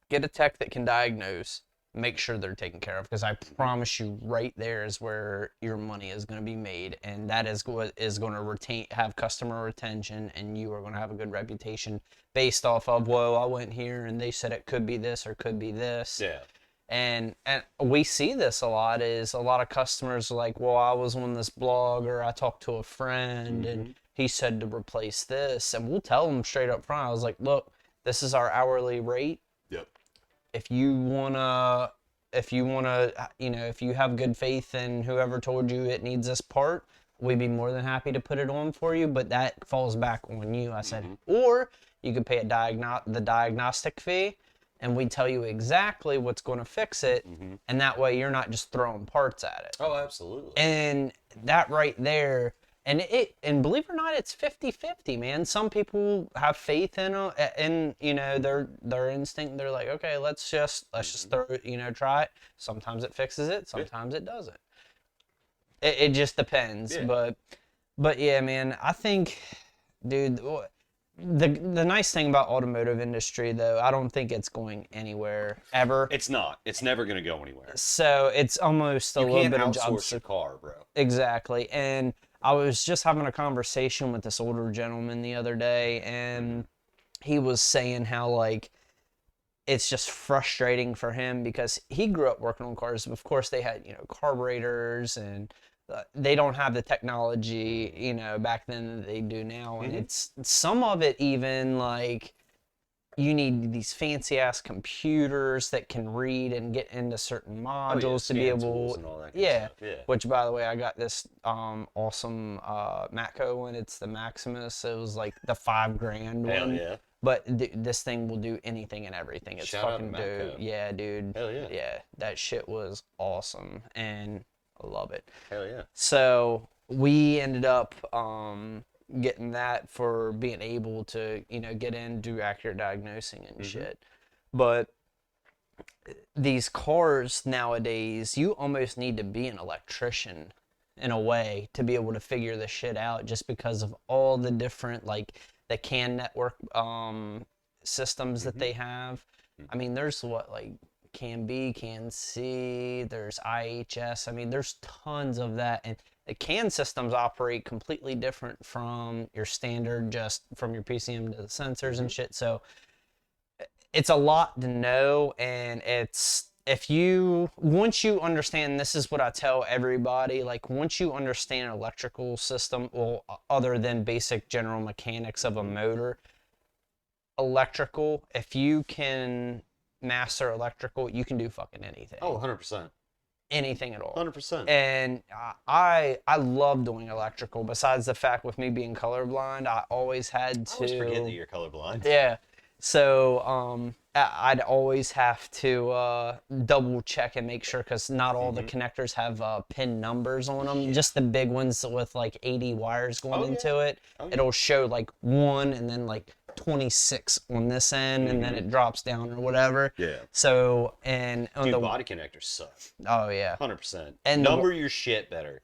get a tech that can diagnose, make sure they're taken care of, because I promise you right there is where your money is going to be made, and that is what is going to have customer retention, and you are going to have a good reputation based off of, whoa, I went here and they said it could be this or could be this. Yeah. And we see this a lot, is a lot of customers are like, well, I was on this blog, or I talked to a friend and he said to replace this, and we'll tell them straight up front. I was like, look, this is our hourly rate. Yep. If you wanna, you know, if you have good faith in whoever told you it needs this part, we'd be more than happy to put it on for you, but that falls back on you. I said, or you could pay the diagnostic fee, and we tell you exactly what's going to fix it, and that way you're not just throwing parts at it. Oh, absolutely. And that right there, and believe it or not, it's 50-50, man. Some people have faith in you know, their instinct. They're like, okay, let's just throw it, you know, try it. Sometimes it fixes it, sometimes it doesn't. It just depends. Yeah. But yeah, man, I think, dude, the nice thing about automotive industry, though, I don't think it's going anywhere ever. It's not. It's never gonna go anywhere. So it's almost a You little can't bit of job outsource your car, bro. Exactly. And I was just having a conversation with this older gentleman the other day, and he was saying how, like, it's just frustrating for him because he grew up working on cars. Of course, they had, you know, carburetors, and they don't have the technology, you know, back then that they do now. And it's some of it, even like, you need these fancy ass computers that can read and get into certain modules to be able, and all that kind of stuff. Yeah. Which, by the way, I got this awesome Matco one. It's the Maximus. It was like the $5,000 Hell one. yeah. But this thing will do anything and everything. It's Shout out fucking to dope. Matco. Yeah, dude. Hell yeah. Yeah, that shit was awesome, and I love it. Hell yeah. So we ended up getting that for being able to, you know, get in, do accurate diagnosing and shit. But these cars nowadays, you almost need to be an electrician in a way to be able to figure this shit out, just because of all the different, like, the CAN network systems that they have. I mean, there's what, like, Can B, Can C, there's IHS. I mean, there's tons of that. And the CAN systems operate completely different from your standard, just from your PCM to the sensors and shit. So it's a lot to know. And it's, once you understand, this is what I tell everybody, like, once you understand electrical system, well, other than basic general mechanics of a motor, electrical, if you can master electrical, you can do fucking anything. Oh, 100%. Anything at all. 100%. And I love doing electrical. Besides the fact with me being colorblind, I always had to. I always forget that you're colorblind. Yeah. So I'd always have to double check and make sure, because not all the connectors have pin numbers on them. Yeah. Just the big ones with like 80 wires going into it. It'll show like 1 and then like 26 on this end, and then it drops down or whatever. Yeah. So, and on dude, the body connectors suck. Oh yeah. 100%. And Number your shit better.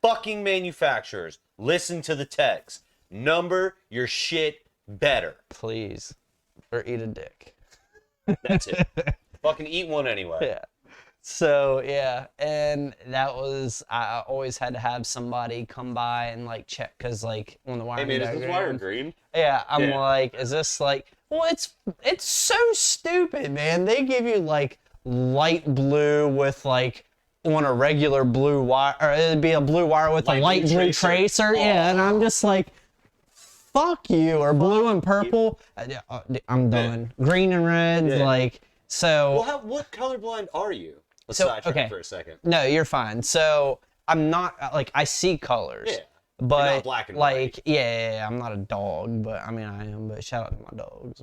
Fucking manufacturers, listen to the text. Number your shit better. Please. Or eat a dick. That's it. Fucking eat one anyway. Yeah. So yeah, and that was, I always had to have somebody come by and like check, because like on the wiring Hey man, diagram, is this wire green? Yeah, I'm like, is this like, well, it's so stupid, man. They give you like light blue with like on a regular blue wire, or it'd be a blue wire with a light blue tracer. Yeah, and I'm just like, fuck you. Or blue and purple. I'm done. Green and red, like, so. Well, what colorblind are you? Let's sidetrack for a second. No, you're fine. So I'm not, like, I see colors. Yeah. But you're not black and like, white. yeah, I'm not a dog, but I mean, I am. But shout out to my dogs.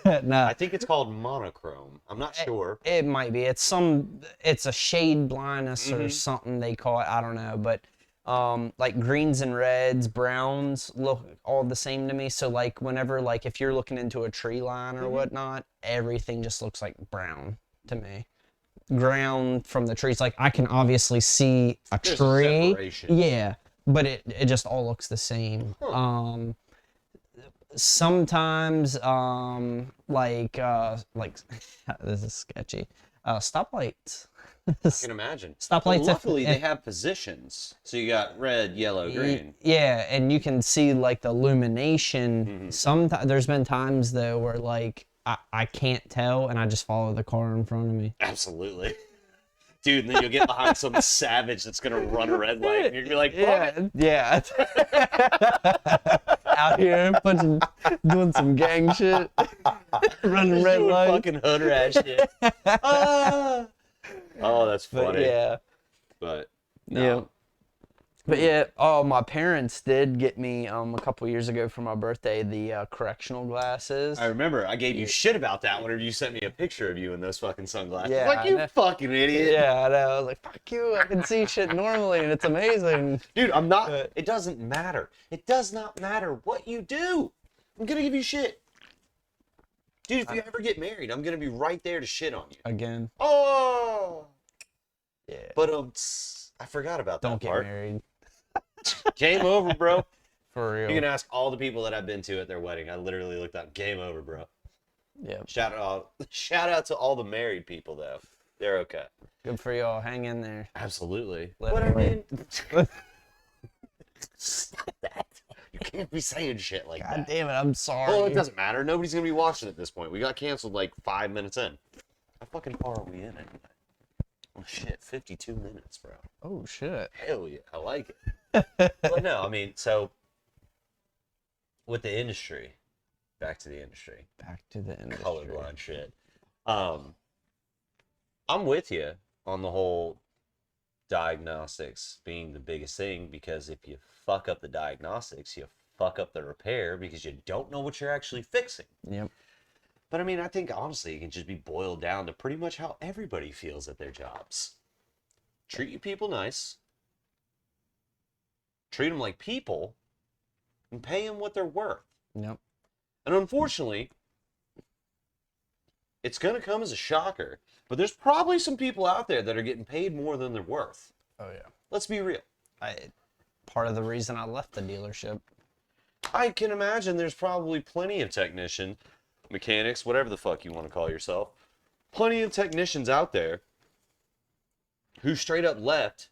But no, I think it's called monochrome. I'm not sure. It might be. It's a shade blindness or something they call it. I don't know. But like greens and reds, browns look all the same to me. So like whenever, like if you're looking into a tree line or whatnot, everything just looks like brown to me. Ground from the trees, like I can obviously see There's tree. a separation. Yeah. But it just all looks the same. Sometimes, like this is sketchy. Stoplights. I can imagine. Stoplights. Well, luckily, they have positions. So you got red, yellow, green. Yeah, and you can see like the illumination. Sometimes there's been times though where like I can't tell, and I just follow the car in front of me. Absolutely. Dude, and then you'll get behind some savage that's gonna run a red light, and you're gonna be like, yeah. Out here doing some gang shit, running red lights, fucking hood rat shit. Oh, that's funny. But yeah, but yeah. no. But yeah, my parents did get me a couple years ago for my birthday the correctional glasses. I remember I gave you shit about that whenever you sent me a picture of you in those fucking sunglasses. Yeah, like, you fucking idiot. Yeah, I know. I was like, fuck you. I can see shit normally, and it's amazing. Dude, I'm not. It doesn't matter. It does not matter what you do. I'm gonna give you shit. Dude, if you ever get married, I'm gonna be right there to shit on you. Again. Oh. Yeah. But I forgot about that Don't part. get married. Game over, bro. For real. You can ask all the people that I've been to at their wedding. I literally looked up, game over, bro. Yeah. Shout out to all the married people though. They're okay. Good for y'all. Hang in there. Absolutely. Let But it I rain. mean, stop that. You can't be saying shit like God that. damn it. I'm sorry. Well, it doesn't matter. Nobody's gonna be watching at this point. We got canceled like 5 minutes in. How fucking far are we in anyway? Oh shit, 52 minutes, bro. Oh shit. Hell yeah, I like it. But no, I mean, so with the industry, back to the industry, Back to the industry. colorblind shit. I'm with you on the whole diagnostics being the biggest thing, because if you fuck up the diagnostics, you fuck up the repair because you don't know what you're actually fixing. Yep. But I mean, I think honestly, it can just be boiled down to pretty much how everybody feels at their jobs. Treat your people nice. Treat them like people. And pay them what they're worth. Yep. And unfortunately, it's going to come as a shocker, but there's probably some people out there that are getting paid more than they're worth. Oh yeah. Let's be real. Part of the reason I left the dealership. I can imagine there's probably plenty of technicians mechanics, whatever the fuck you want to call yourself. Plenty of technicians out there who straight up left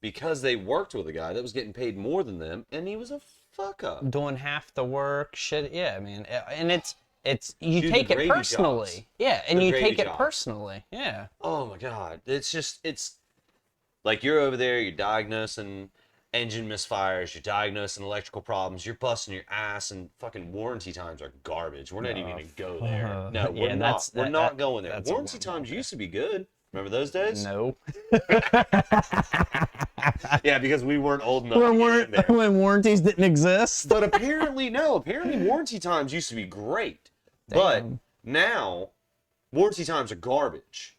because they worked with a guy that was getting paid more than them, and he was a fuck up. Doing half the work, shit. Yeah, man. And it's you Dude, take the it gravy personally. jobs. Yeah, and The you gravy take it jobs. personally. Yeah. Oh my god, it's like you're over there, you're diagnosing engine misfires, you're diagnosing electrical problems, you're busting your ass, and fucking warranty times are garbage. We're not even gonna go there. No, we're yeah, not. We're not that- going there. that's a Warranty one, times okay. used to be good. Remember those days? No. Yeah, because we weren't old enough to get in there. When warranties didn't exist. But apparently, no. Apparently, warranty times used to be great. But Damn. now, warranty times are garbage.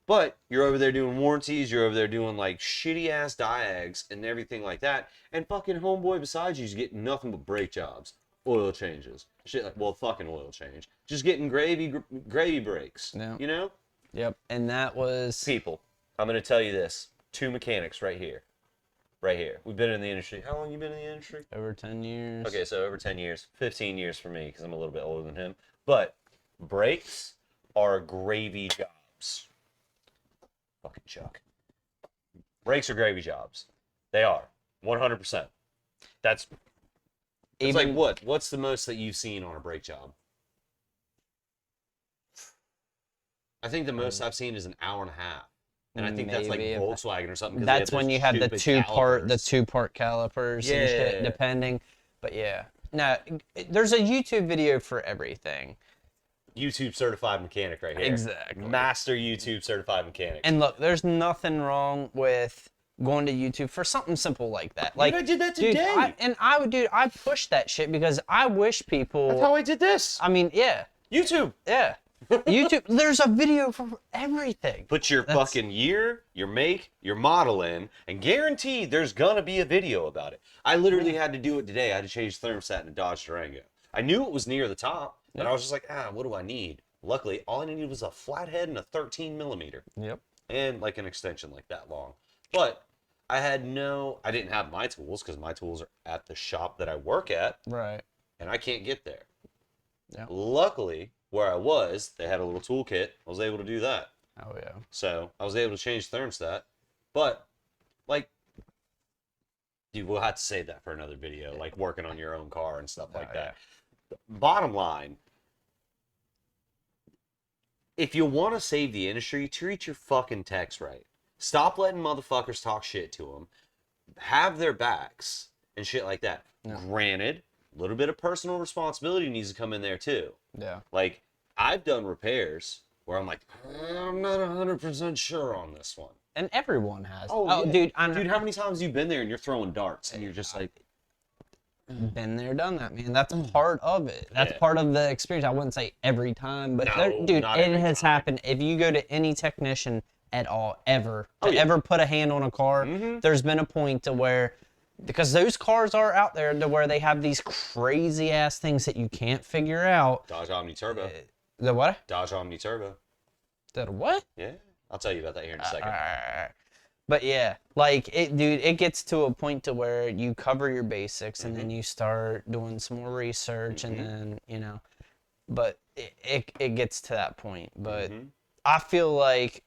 But you're over there doing warranties, you're over there doing like shitty ass diags and everything like that, and fucking homeboy beside you's getting nothing but brake jobs, oil changes, shit like, well, fucking oil change, just getting gravy brakes. Yeah. You know? Yep. And that was People, I'm gonna tell you this: 2 mechanics right here. We've been in the industry. How long you been in the industry? over 10 years. Okay, so over 10 years, 15 years for me because I'm a little bit older than him. But brakes are gravy jobs. Fucking Chuck. Brakes are gravy jobs. They are. 100%. It's like Even- what? What's the most that you've seen on a brake job? I think the most I've seen is an hour and a half. And I think that's like Maybe if- Volkswagen or something. 'cause they That's have when those you have the stupid calipers. two-part calipers and shit, Yeah. depending. But yeah. Now, there's a YouTube video for everything. YouTube certified mechanic right here. Exactly. Master YouTube certified mechanic. And look, there's nothing wrong with going to YouTube for something simple like that. Like, I did that dude, today. I push that shit because I wish people. That's how I did this. I mean, yeah, YouTube. yeah. YouTube. There's a video for everything. Put your fucking year, your make, your model in, and guaranteed there's gonna be a video about it. I literally had to do it today. I had to change the thermostat in a Dodge Durango. I knew it was near the top, but I was just like, what do I need? Luckily, all I needed was a flathead and a 13 millimeter. Yep. And like an extension like that long. But I didn't have my tools because my tools are at the shop that I work at, Right. and I can't get there. Yeah. Luckily, where I was, they had a little toolkit. I was able to do that. Oh yeah. So I was able to change the thermostat. But, like, dude, we'll have to save that for another video, like working on your own car and stuff like that. Bottom line, if you want to save the industry, treat your fucking techs right. Stop letting motherfuckers talk shit to them. Have their backs and shit like that. Yeah. Granted, a little bit of personal responsibility needs to come in there too. Yeah. Like, I've done repairs where I'm like, I'm not 100% sure on this one. And everyone has. Oh, yeah. Dude, Dude, how many times have you been there and you're throwing darts and you're just like, been there, done that, man. That's part of it. That's Yeah. part of the experience. I wouldn't say every time, but No, dude, not it every has time. happened. If you go to any technician at all, ever, Oh, to yeah. ever put a hand on a car, there's been a point to where, because those cars are out there to where they have these crazy ass things that you can't figure out. Dodge Omni Turbo. The what? Dodge Omni Turbo. The what? Yeah. I'll tell you about that here in a second. But yeah, like it, dude, it gets to a point to where you cover your basics and then you start doing some more research and then, but it gets to that point. But I feel like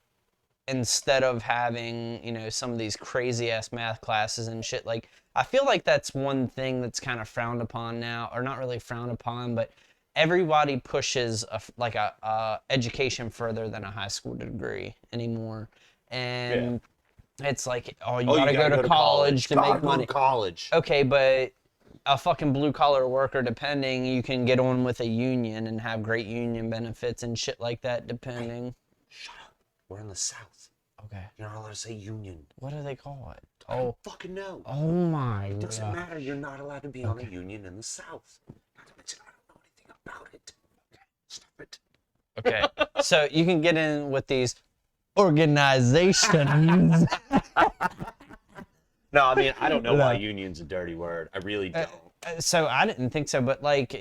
instead of having, some of these crazy ass math classes and shit, like I feel like that's one thing that's kind of frowned upon now, or not really frowned upon, but everybody pushes a education further than a high school degree anymore. And it's like, you gotta go to college to make money. College. Okay, but a fucking blue collar worker, depending, you can get on with a union and have great union benefits and shit like that, depending. Shut up. We're in the South. Okay. You're not allowed to say union. What do they call it? I don't fucking know. Oh my It doesn't God. matter. You're not allowed to be on a union in the South. Not to mention, I don't know anything about it. Okay. Stop it. Okay. So you can get in with these organizations. No, I mean, I don't know why union's a dirty word. I really don't. So I didn't think so, but like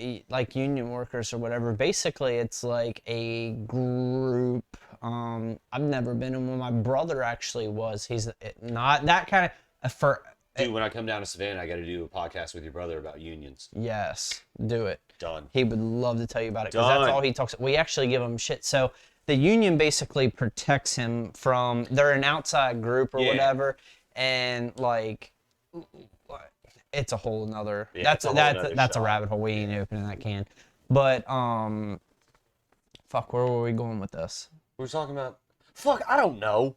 union workers or whatever, basically it's like a group. I've never been in one. My brother actually was. He's not that kind of, for Dude, when I come down to Savannah, I got to do a podcast with your brother about unions. Yes, do it. Done. He would love to tell you about it because that's Done. all he talks. We actually give him shit. So the union basically protects him from. They're an outside group or Yeah. whatever, and like, it's a whole nother. Yeah, that's it's a whole nother that's a shot. rabbit hole. We ain't opening that can. But fuck, where were we going with this? We were talking about... Fuck, I don't know.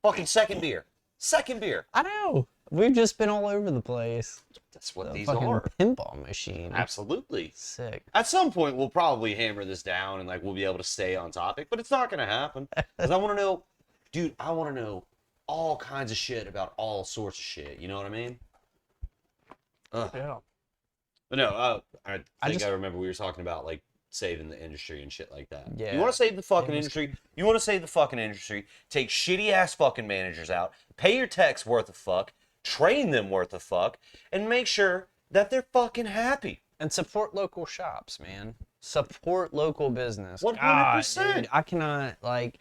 Fucking second beer. Second beer. I know. We've just been all over the place. That's what The these fucking are. pinball machine. Absolutely. Sick. At some point, we'll probably hammer this down and like we'll be able to stay on topic, but it's not gonna happen. Because I want to know, dude. I want to know all kinds of shit about all sorts of shit. You know what I mean? Yeah. But no, I think just- I remember we were talking about like saving the industry and shit like that. Yeah. You want to save the fucking It was- industry? You want to save the fucking industry? Take shitty ass fucking managers out, pay your techs worth of fuck, train them worth of fuck, and make sure that they're fucking happy. And support local shops, man. Support local business. 100%. God, dude, I cannot like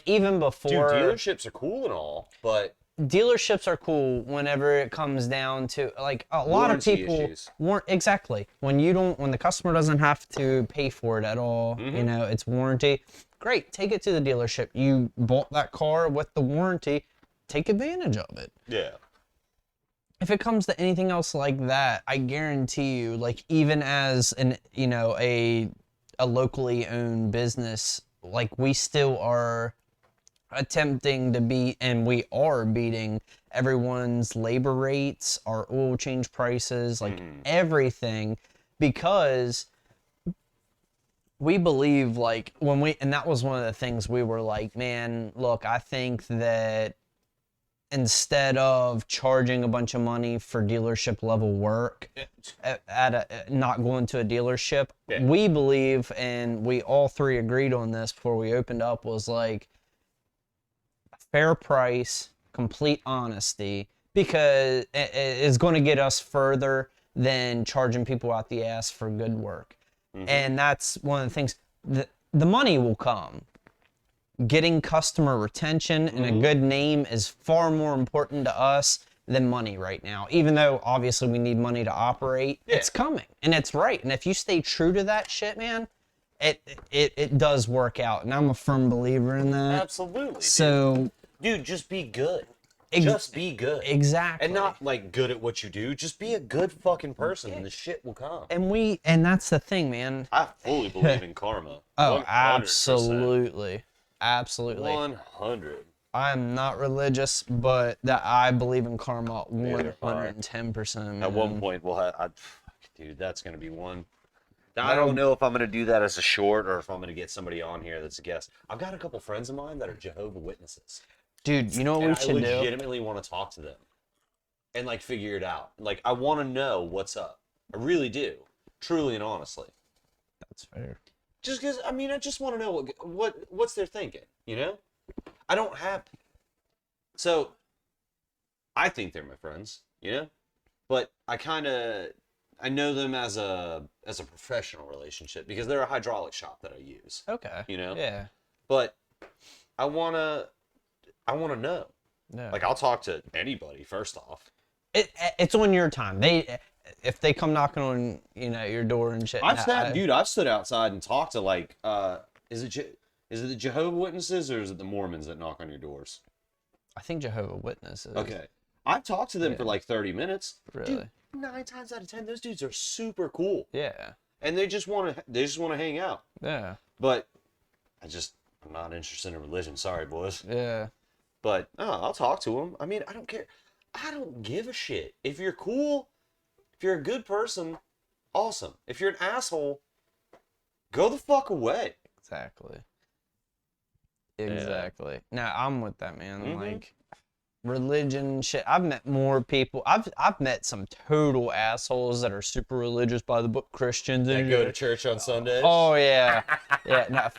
even Dude, before dealerships are cool and all, but dealerships are cool whenever it comes down to like a lot of Warranty people issues. weren't exactly when the customer doesn't have to pay for it at all. Mm-hmm. You know, it's warranty. Great, take it to the dealership. You bought that car with the warranty. Take advantage of it. yeah. If it comes to anything else like that, I guarantee you, like even as a locally owned business, like we still are attempting to beat, and we are beating everyone's labor rates, our oil change prices, like everything, because we believe like and that was one of the things we were like, man, look, I think that instead of charging a bunch of money for dealership level work not going to a dealership, Yeah. we believe, and we all three agreed on this before we opened up, was like fair price, complete honesty, because it is going to get us further than charging people out the ass for good work. And that's one of the things. The money will come. Getting customer retention and a good name is far more important to us than money right now. Even though obviously we need money to operate, it's coming and it's right. And if you stay true to that shit, man, it does work out. And I'm a firm believer in that. Absolutely. So, dude, just be good. Just be good. exactly. And not like good at what you do. Just be a good fucking person and the shit will come. And that's the thing, man. I fully believe in karma. Oh, 100%. absolutely. Absolutely. 100. I'm not religious, but that I believe in karma Neither am I. 110%. At one point, we'll have... dude, that's going to be one. I don't know if I'm going to do that as a short or if I'm going to get somebody on here that's a guest. I've got a couple friends of mine that are Jehovah's Witnesses. Dude, you know what And we I should do? legitimately want to talk to them and like figure it out. Like I want to know what's up. I really do, truly and honestly. That's fair. Just because I just want to know what's they're thinking. You know, I don't have. So, I think they're my friends. You know, but I know them as a professional relationship because they're a hydraulic shop that I use. Okay. You know. Yeah. But I wanna know. Yeah. Like I'll talk to anybody first off. It's on your time. If they come knocking on your door and shit. I've stood outside and talked to like is it the Jehovah's Witnesses or is it the Mormons that knock on your doors? I think Jehovah's Witnesses. Okay. I've talked to them for like 30 minutes. Really? Dude, 9 times out of 10 those dudes are super cool. Yeah. And they just want to hang out. Yeah. But I'm not interested in religion, sorry boys. Yeah. But I'll talk to them. I mean, I don't care. I don't give a shit. If you're cool, if you're a good person, awesome. If you're an asshole, go the fuck away. Exactly. Exactly. Now I'm with that, man. Like religion shit. I've met more people. I've met some total assholes that are super religious by the book Christians That and go to church on Sundays. Oh yeah. Yeah.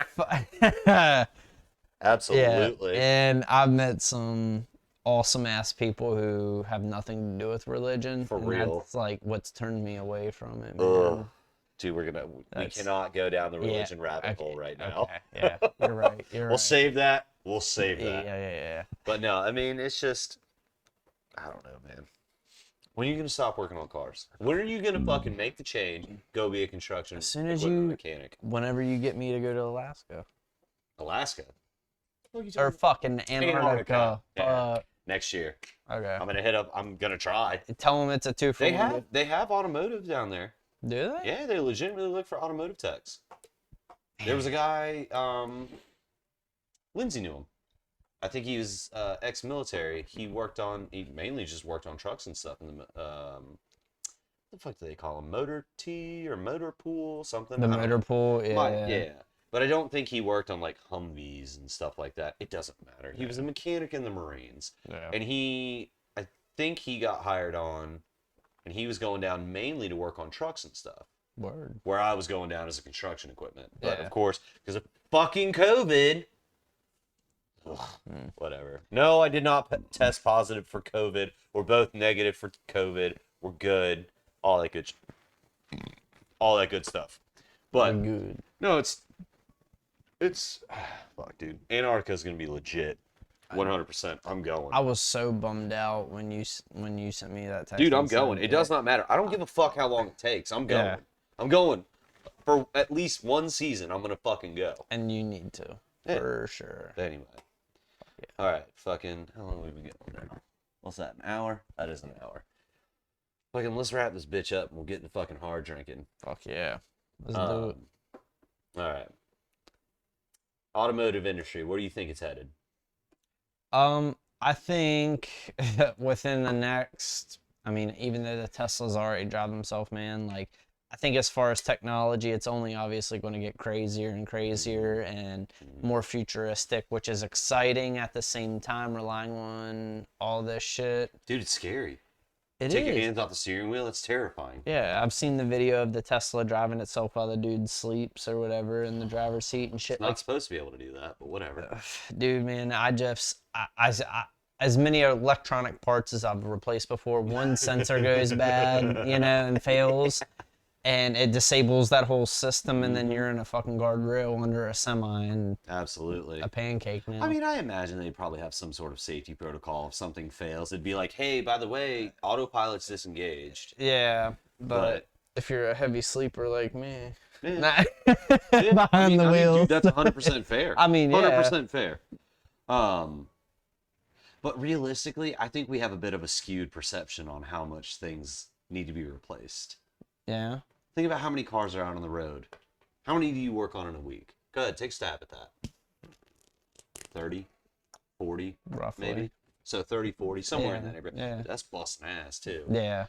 No, Absolutely. Yeah. And I've met some awesome ass people who have nothing to do with religion. For and real. That's like what's turned me away from it, man. Ugh. Dude, we That's- cannot go down the Yeah, religion rabbit hole right now. Okay. Yeah. You're right. You're We'll right. save that We'll save that. Yeah. But no, I mean, it's just, I don't know, man. When are you gonna stop working on cars? When are you gonna fucking make the change? Go be a construction As soon as equipment you, mechanic. whenever you get me to go to Alaska Alaska. or fucking Antarctica. Yeah. Next year. Okay. I'm gonna hit up. I'm gonna try. Tell them it's a 2 for 1. They have automotive down there. Do they? Yeah, they legitimately look for automotive techs. There was a guy, Lindsay knew him. I think he was ex-military. He mainly just worked on trucks and stuff in the, what the fuck do they call them? Motor T or motor pool, something? The motor pool, yeah. Yeah. But I don't think he worked on like Humvees and stuff like that. It doesn't matter. He was a mechanic in the Marines. Yeah. And I think he got hired on, and he was going down mainly to work on trucks and stuff. Word. Where I was going down as a construction equipment. But Yeah. of course, because of fucking COVID, whatever. No, I did not test positive for COVID. We're both negative for COVID. We're good. All that good stuff. But Good. no, it's fuck, dude. Antarctica's gonna be legit. 100%. I'm going. I was so bummed out when you sent me that text. Dude, I'm and said, going. It does not matter. I don't give a fuck how long it takes. I'm going. Yeah. I'm going. For at least one season, I'm gonna fucking go. And you need to, Yeah. for sure. Anyway. All right, fucking. How long have we been getting now? What's that? An hour? That is an hour. Fucking, let's wrap this bitch up and we'll get into fucking hard drinking. Fuck yeah. Let's do it. All right. Automotive industry. Where do you think it's headed? I think within the next, I mean, even though the Teslas already drive themselves, man, like, I think as far as technology, it's only obviously going to get crazier and crazier and more futuristic, which is exciting at the same time, relying on all this shit. Dude, it's scary. It Take is. your hands off the steering wheel. It's terrifying. Yeah, I've seen the video of the Tesla driving itself while the dude sleeps or whatever in the driver's seat and shit. It's not supposed to be able to do that, but whatever. Dude, man, as many electronic parts as I've replaced before, one sensor goes bad, you know, and fails, and it disables that whole system, and then you're in a fucking guardrail under a semi and Absolutely. a pancake now. I mean, I imagine they probably have some sort of safety protocol. If something fails, it'd be like, hey, by the way, autopilot's disengaged. Yeah, but if you're a heavy sleeper like me, Yeah. behind the wheel, dude, that's 100% fair. I mean, yeah. 100% fair. But realistically, I think we have a bit of a skewed perception on how much things need to be replaced. Yeah. Think about how many cars are out on the road. How many do you work on in a week? Go ahead, take a stab at that. 30, 40, Roughly. maybe. So 30, 40, somewhere in Yeah, that neighborhood. yeah. That's busting ass, too. Yeah.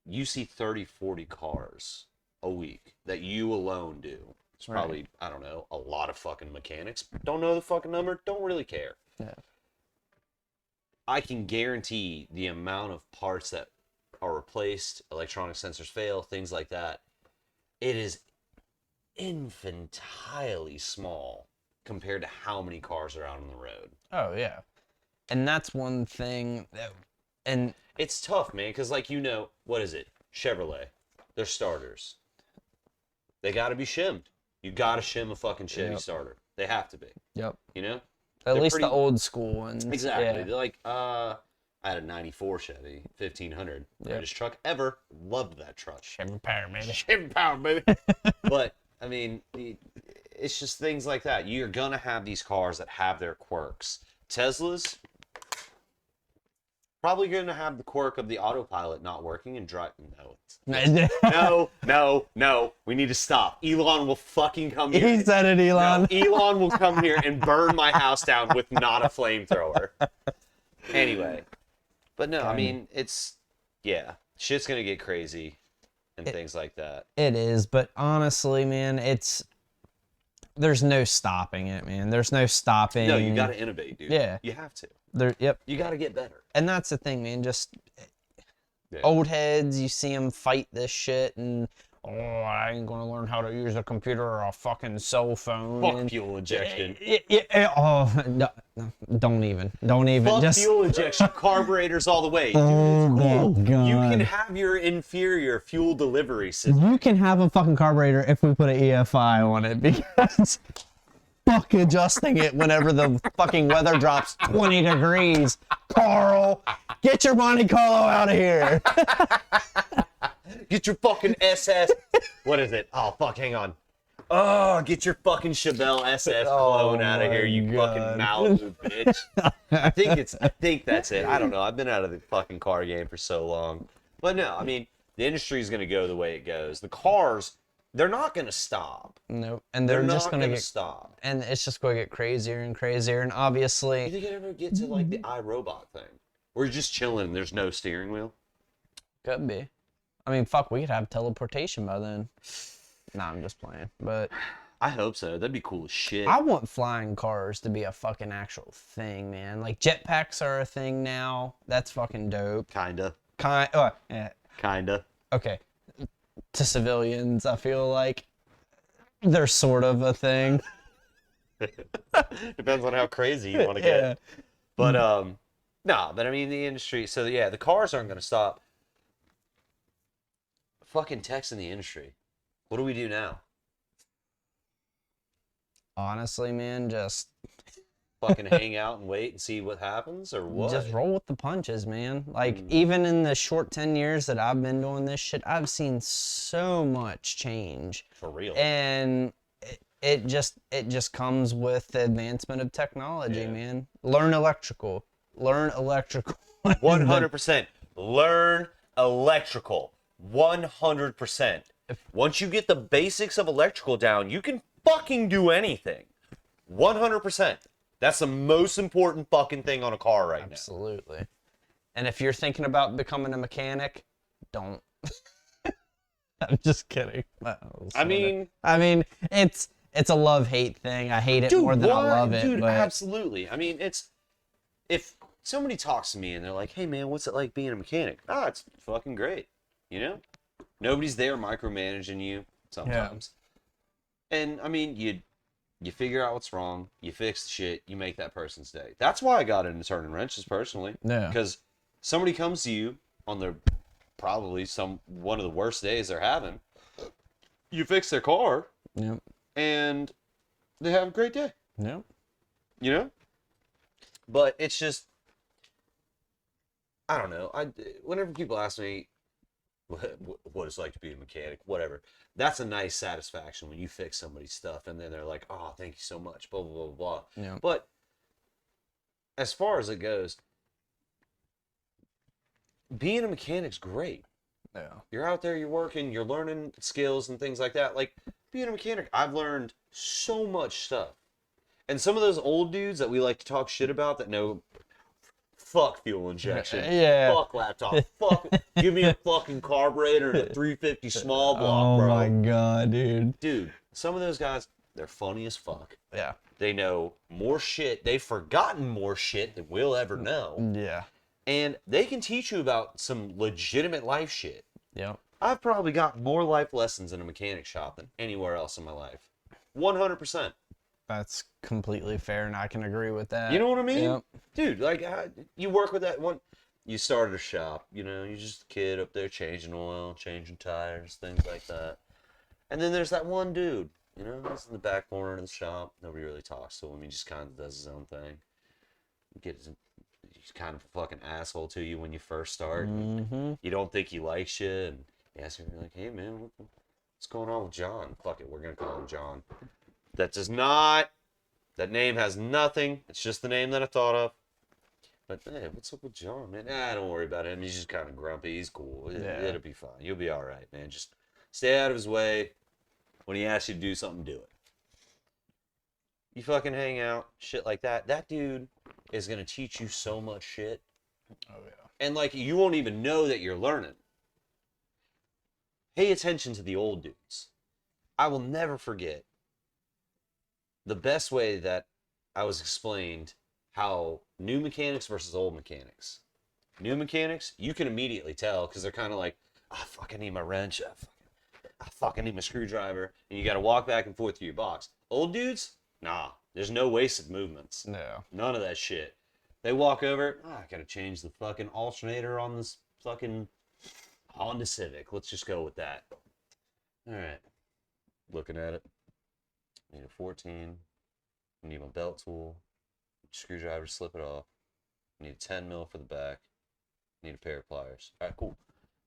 You see 30, 40 cars a week that you alone do. It's Right. probably, I don't know, a lot of fucking mechanics. Don't know the fucking number, don't really care. Yeah. I can guarantee the amount of parts that are replaced, electronic sensors fail, things like that. It is infantilely small compared to how many cars are out on the road. Oh yeah. And that's one thing that, and It's tough, man, because like, you know, what is it? Chevrolet. They're starters. They got to be shimmed. You got to shim a fucking Chevy Yep. starter. They have to be, yep. you know? At They're least pretty- the old school ones. Exactly. Yeah. They're like, I had a 94 Chevy, 1500. Yep. Greatest truck ever. Loved that truck. Chevy Power, baby. Chevy power, baby. But, I mean, it's just things like that. You're going to have these cars that have their quirks. Teslas, probably going to have the quirk of the autopilot not working and drive. No. We need to stop. Elon will fucking come here. He said it, Elon. No, Elon will come here and burn my house down with not a flamethrower. Anyway. But no, I mean, it's, yeah, shit's going to get crazy and things like that. It is, but honestly, man, there's no stopping it, man. There's no stopping. No, you got to innovate, dude. Yeah. You have to. Yep. You got to get better. And that's the thing, man. Just Yeah. old heads, you see them fight this shit, and I ain't gonna learn how to use a computer or a fucking cell phone. Fuck and, fuel injection. Don't even. Fuck Just fuel injection. Carburetors all the way. Dude, Oh, it's cool. God. You can have your inferior fuel delivery system. you can have a fucking carburetor if we put an EFI on it, because fuck adjusting it whenever the fucking weather drops 20 degrees. Carl, get your Monte Carlo out of here. Get your fucking SS. What is it? Oh, fuck, hang on. Oh, get your fucking Chevelle SS clone out of here, you fucking Malibu bitch. I think that's it. I don't know. I've been out of the fucking car game for so long. But no, I mean, the industry's going to go the way it goes. The cars, they're not going to stop. Nope. And they're just not going to get stop. And it's just going to get crazier and crazier. And obviously, You think it ever get to like the iRobot thing? Where you're just chilling and there's no steering wheel? could be. I mean, fuck, we could have teleportation by then. Nah, I'm just playing. But I hope so. That'd be cool as shit. I want flying cars to be a fucking actual thing, man. Like jetpacks are a thing now. That's fucking dope. Kinda. Yeah. Kinda. Okay. To civilians, I feel like they're sort of a thing. Depends on how crazy you want to get. Yeah. But no, but I mean the industry. So yeah, the cars aren't gonna stop. Fucking tech's in the industry. What do we do now? Honestly, man, just Fucking hang out and wait and see what happens, or what? just roll with the punches, man. Like even in the short 10 years that I've been doing this shit, I've seen so much change. For real. And it just comes with the advancement of technology, Yeah. man. Learn electrical. 100%. Learn electrical. 100%. Once you get the basics of electrical down, you can fucking do anything. 100%. That's the most important fucking thing on a car right now. Absolutely. And if you're thinking about becoming a mechanic, don't. I'm just kidding. I mean, it's a love-hate thing. I hate it more than I love it. Dude, but absolutely. I mean, if somebody talks to me and they're like, "Hey, man, what's it like being a mechanic?" Ah, it's fucking great. You know, nobody's there micromanaging you sometimes. And I mean, you figure out what's wrong, you fix the shit, you make that person's day. That's why I got into turning wrenches personally. Yeah. Because somebody comes to you on their probably one of the worst days they're having. You fix their car, Yep. and they have a great day. Yep. You know? But it's just, I don't know. Whenever people ask me what it's like to be a mechanic, whatever, that's a nice satisfaction when you fix somebody's stuff and then they're like, "Oh, thank you so much," blah, blah, blah, blah. Yeah. But as far as it goes, being a mechanic's great. Yeah. You're out there, you're working, you're learning skills and things like that. Like, being a mechanic, I've learned so much stuff. And some of those old dudes that we like to talk shit about that know, fuck fuel injection, Yeah. fuck laptop, fuck, give me a fucking carburetor and a 350 small block, Oh bro. my god, dude. Dude, some of those guys, they're funny as fuck. Yeah. They know more shit, they've forgotten more shit than we'll ever know. Yeah. And they can teach you about some legitimate life shit. Yep. I've probably got more life lessons in a mechanic shop than anywhere else in my life. 100%. That's completely fair, and I can agree with that. You know what I mean? Yep. Dude, like, you work with that one. You started a shop, you know, you're just a kid up there changing oil, changing tires, things like that. And then there's that one dude, you know, he's in the back corner of the shop. Nobody really talks to him. He just kind of does his own thing. He's kind of a fucking asshole to you when you first start. Mm-hmm. You don't think he likes you, and you ask him, you're like, "Hey, man, what's going on with John?" Fuck it, we're going to call him John. That name has nothing. It's just the name that I thought of. But, hey, what's up with John, man? Don't worry about him. He's just kind of grumpy. He's cool. It'll be fine. You'll be all right, man. Just stay out of his way. When he asks you to do something, do it. You fucking hang out, shit like that. That dude is going to teach you so much shit. Oh, yeah. And, like, you won't even know that you're learning. Pay attention to the old dudes. I will never forget the best way that I was explained how new mechanics versus old mechanics. New mechanics, you can immediately tell because they're kind of like, "I fucking need my wrench. I fucking need my screwdriver." And you got to walk back and forth to your box. Old dudes, nah. There's no wasted movements. No. None of that shit. They walk over, I gotta change the fucking alternator on this fucking Honda Civic. Let's just go with that. Alright. Looking at it. Need a 14. I need my belt tool, screwdriver to slip it off. I need a 10 mil for the back. I need a pair of pliers. All right, cool.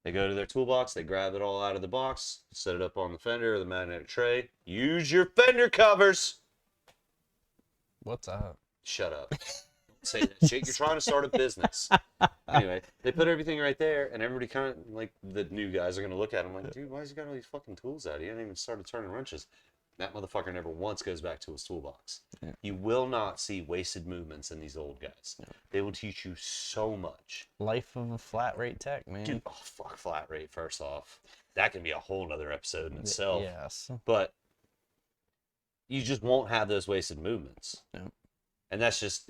They go to their toolbox, they grab it all out of the box, set it up on the fender or the magnetic tray. Use your fender covers. What's up? Shut up. Don't say that shit. You're trying to start a business. Anyway, they put everything right there, and everybody kind of, like, the new guys are going to look at him like, dude, why has he got all these fucking tools out? He hasn't even started turning wrenches. That motherfucker never once goes back to his toolbox. Yeah. You will not see wasted movements in these old guys. Yeah. They will teach you so much. Life of a flat rate tech, man. Dude, oh, fuck flat rate, first off. That can be a whole nother episode in itself. Yes. But you just won't have those wasted movements. Yeah. And that's just,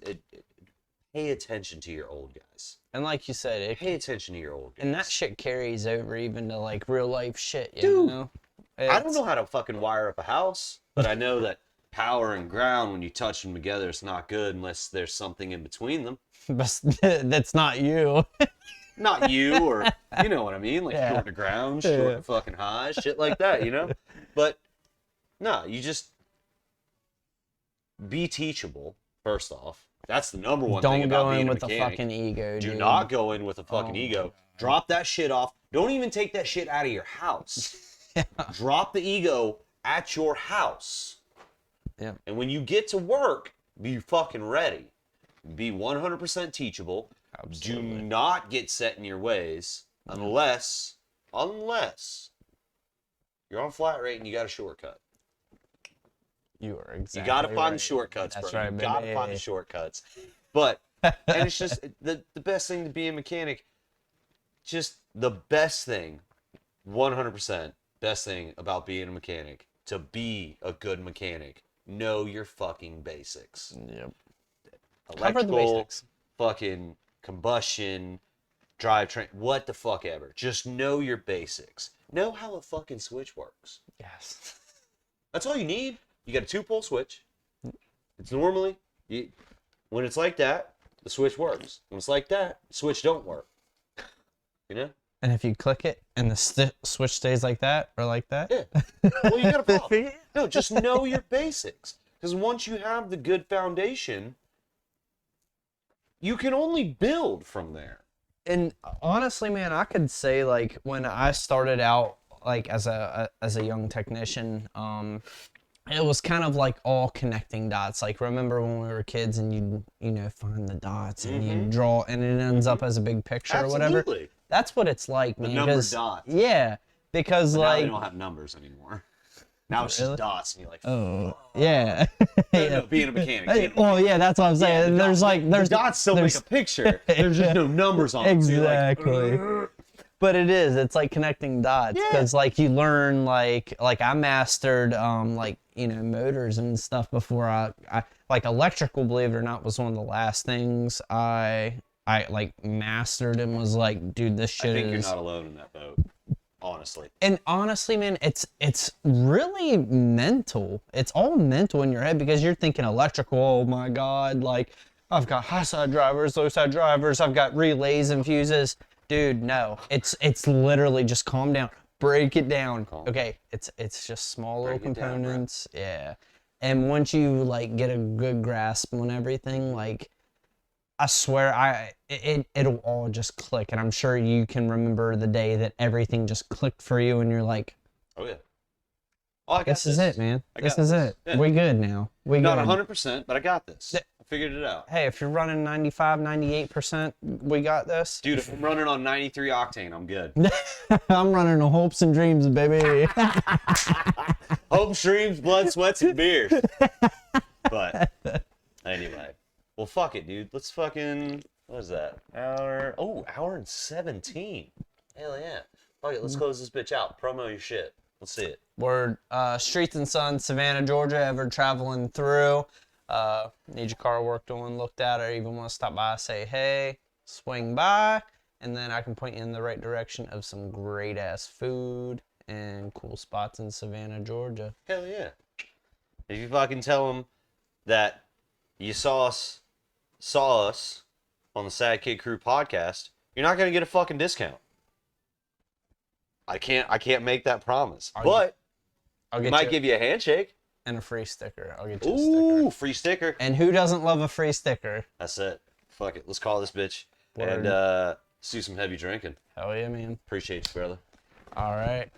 pay attention to your old guys. And like you said, Pay attention to your old guys. and that shit carries over even to like real life shit, you Dude, know? I don't know how to fucking wire up a house, but I know that power and ground, when you touch them together, it's not good unless there's something in between them. But that's not you. Not you, or you know what I mean, like Yeah. short to ground, short Yeah. to fucking high, shit like that, you know? But no, you just be teachable, first off. That's the number one thing Don't about go being in a with the mechanic. fucking ego, Do dude. not go in with a fucking Oh my ego. God. Drop that shit off. Don't even take that shit out of your house. Drop the ego at your house. Yeah. And when you get to work, be fucking ready. Be 100% teachable. Absolutely. Do not get set in your ways unless you're on flat rate and you got a shortcut. You are exactly You got to find right. the shortcuts, That's bro. right, You got to baby. find the shortcuts. But, and it's just the best thing to be a mechanic, just the best thing, 100% best thing about being a mechanic, to be a good mechanic, know your fucking basics. Yep. Cover the Electrical, basics. fucking combustion, drivetrain, what the fuck ever. Just know your basics. Know how a fucking switch works. Yes. That's all you need. You got a 2-pole switch. It's normally, when it's like that, the switch works. When it's like that, the switch don't work. You know? And if you click it and the switch stays like that or like that, Yeah. Well, you got a problem. No, just know your basics. Because once you have the good foundation, you can only build from there. And honestly, man, I could say like when I started out like as a young technician, it was kind of like all connecting dots. Like remember when we were kids and you know find the dots and you draw and it ends up as a big picture or whatever. Absolutely. That's what it's like, man. numbered 'cause- dots. Yeah, because But now like they don't have numbers anymore. Now it's Really? just dots, and you're like, oh yeah. no, being a mechanic. Hey, well, yeah, that's what I'm saying. the there's dot- like there's the dots still make there's- a picture. There's just no numbers on it. So you're like, Exactly. But it is. It's like connecting dots Yeah. because like you learn like I mastered like you know motors and stuff before I like electrical. Believe it or not, was one of the last things I like mastered and was like, dude, this I shit think you're is. not alone in that boat. Honestly. And honestly, man, it's really mental. It's all mental in your head because you're thinking electrical. Oh my God, like I've got high side drivers, low side drivers. I've got relays and fuses. Dude, no, it's literally just calm down, break it down. Calm. Okay, it's just small little Break it down, bro. components. Yeah, and once you like get a good grasp on everything, like I swear, it'll all just click, and I'm sure you can remember the day that everything just clicked for you, and you're like, Oh yeah. Oh, I got "This is it, man. I This got is this. it. Yeah. We good now. We Not good." 100%, but I got this. I figured it out. Hey, if you're running 95, 98%, we got this. Dude, if I'm running on 93 octane, I'm good. I'm running on hopes and dreams, baby. Hope, streams, blood, sweats, and beers. But anyway. Well, fuck it, dude. Let's fucking, what is that? Hour and 17. Hell yeah. Fuck it, let's close this bitch out. Promo your shit. Let's see it. We're Streets and Sons, Savannah, Georgia. Ever traveling through? Need your car worked on, looked at, or even want to stop by, say hey, swing by, and then I can point you in the right direction of some great ass food and cool spots in Savannah, Georgia. Hell yeah. If you fucking tell them that you saw us on the Sad Kid Crew podcast, you're not gonna get a fucking discount. I can't make that promise. But I'll we get might you. give you a handshake. and a free sticker. I'll get you a Ooh, sticker. free sticker. And who doesn't love a free sticker? That's it. Fuck it. Let's call this bitch. Word. And let's do some heavy drinking. Hell yeah, man. Appreciate you, brother. All right.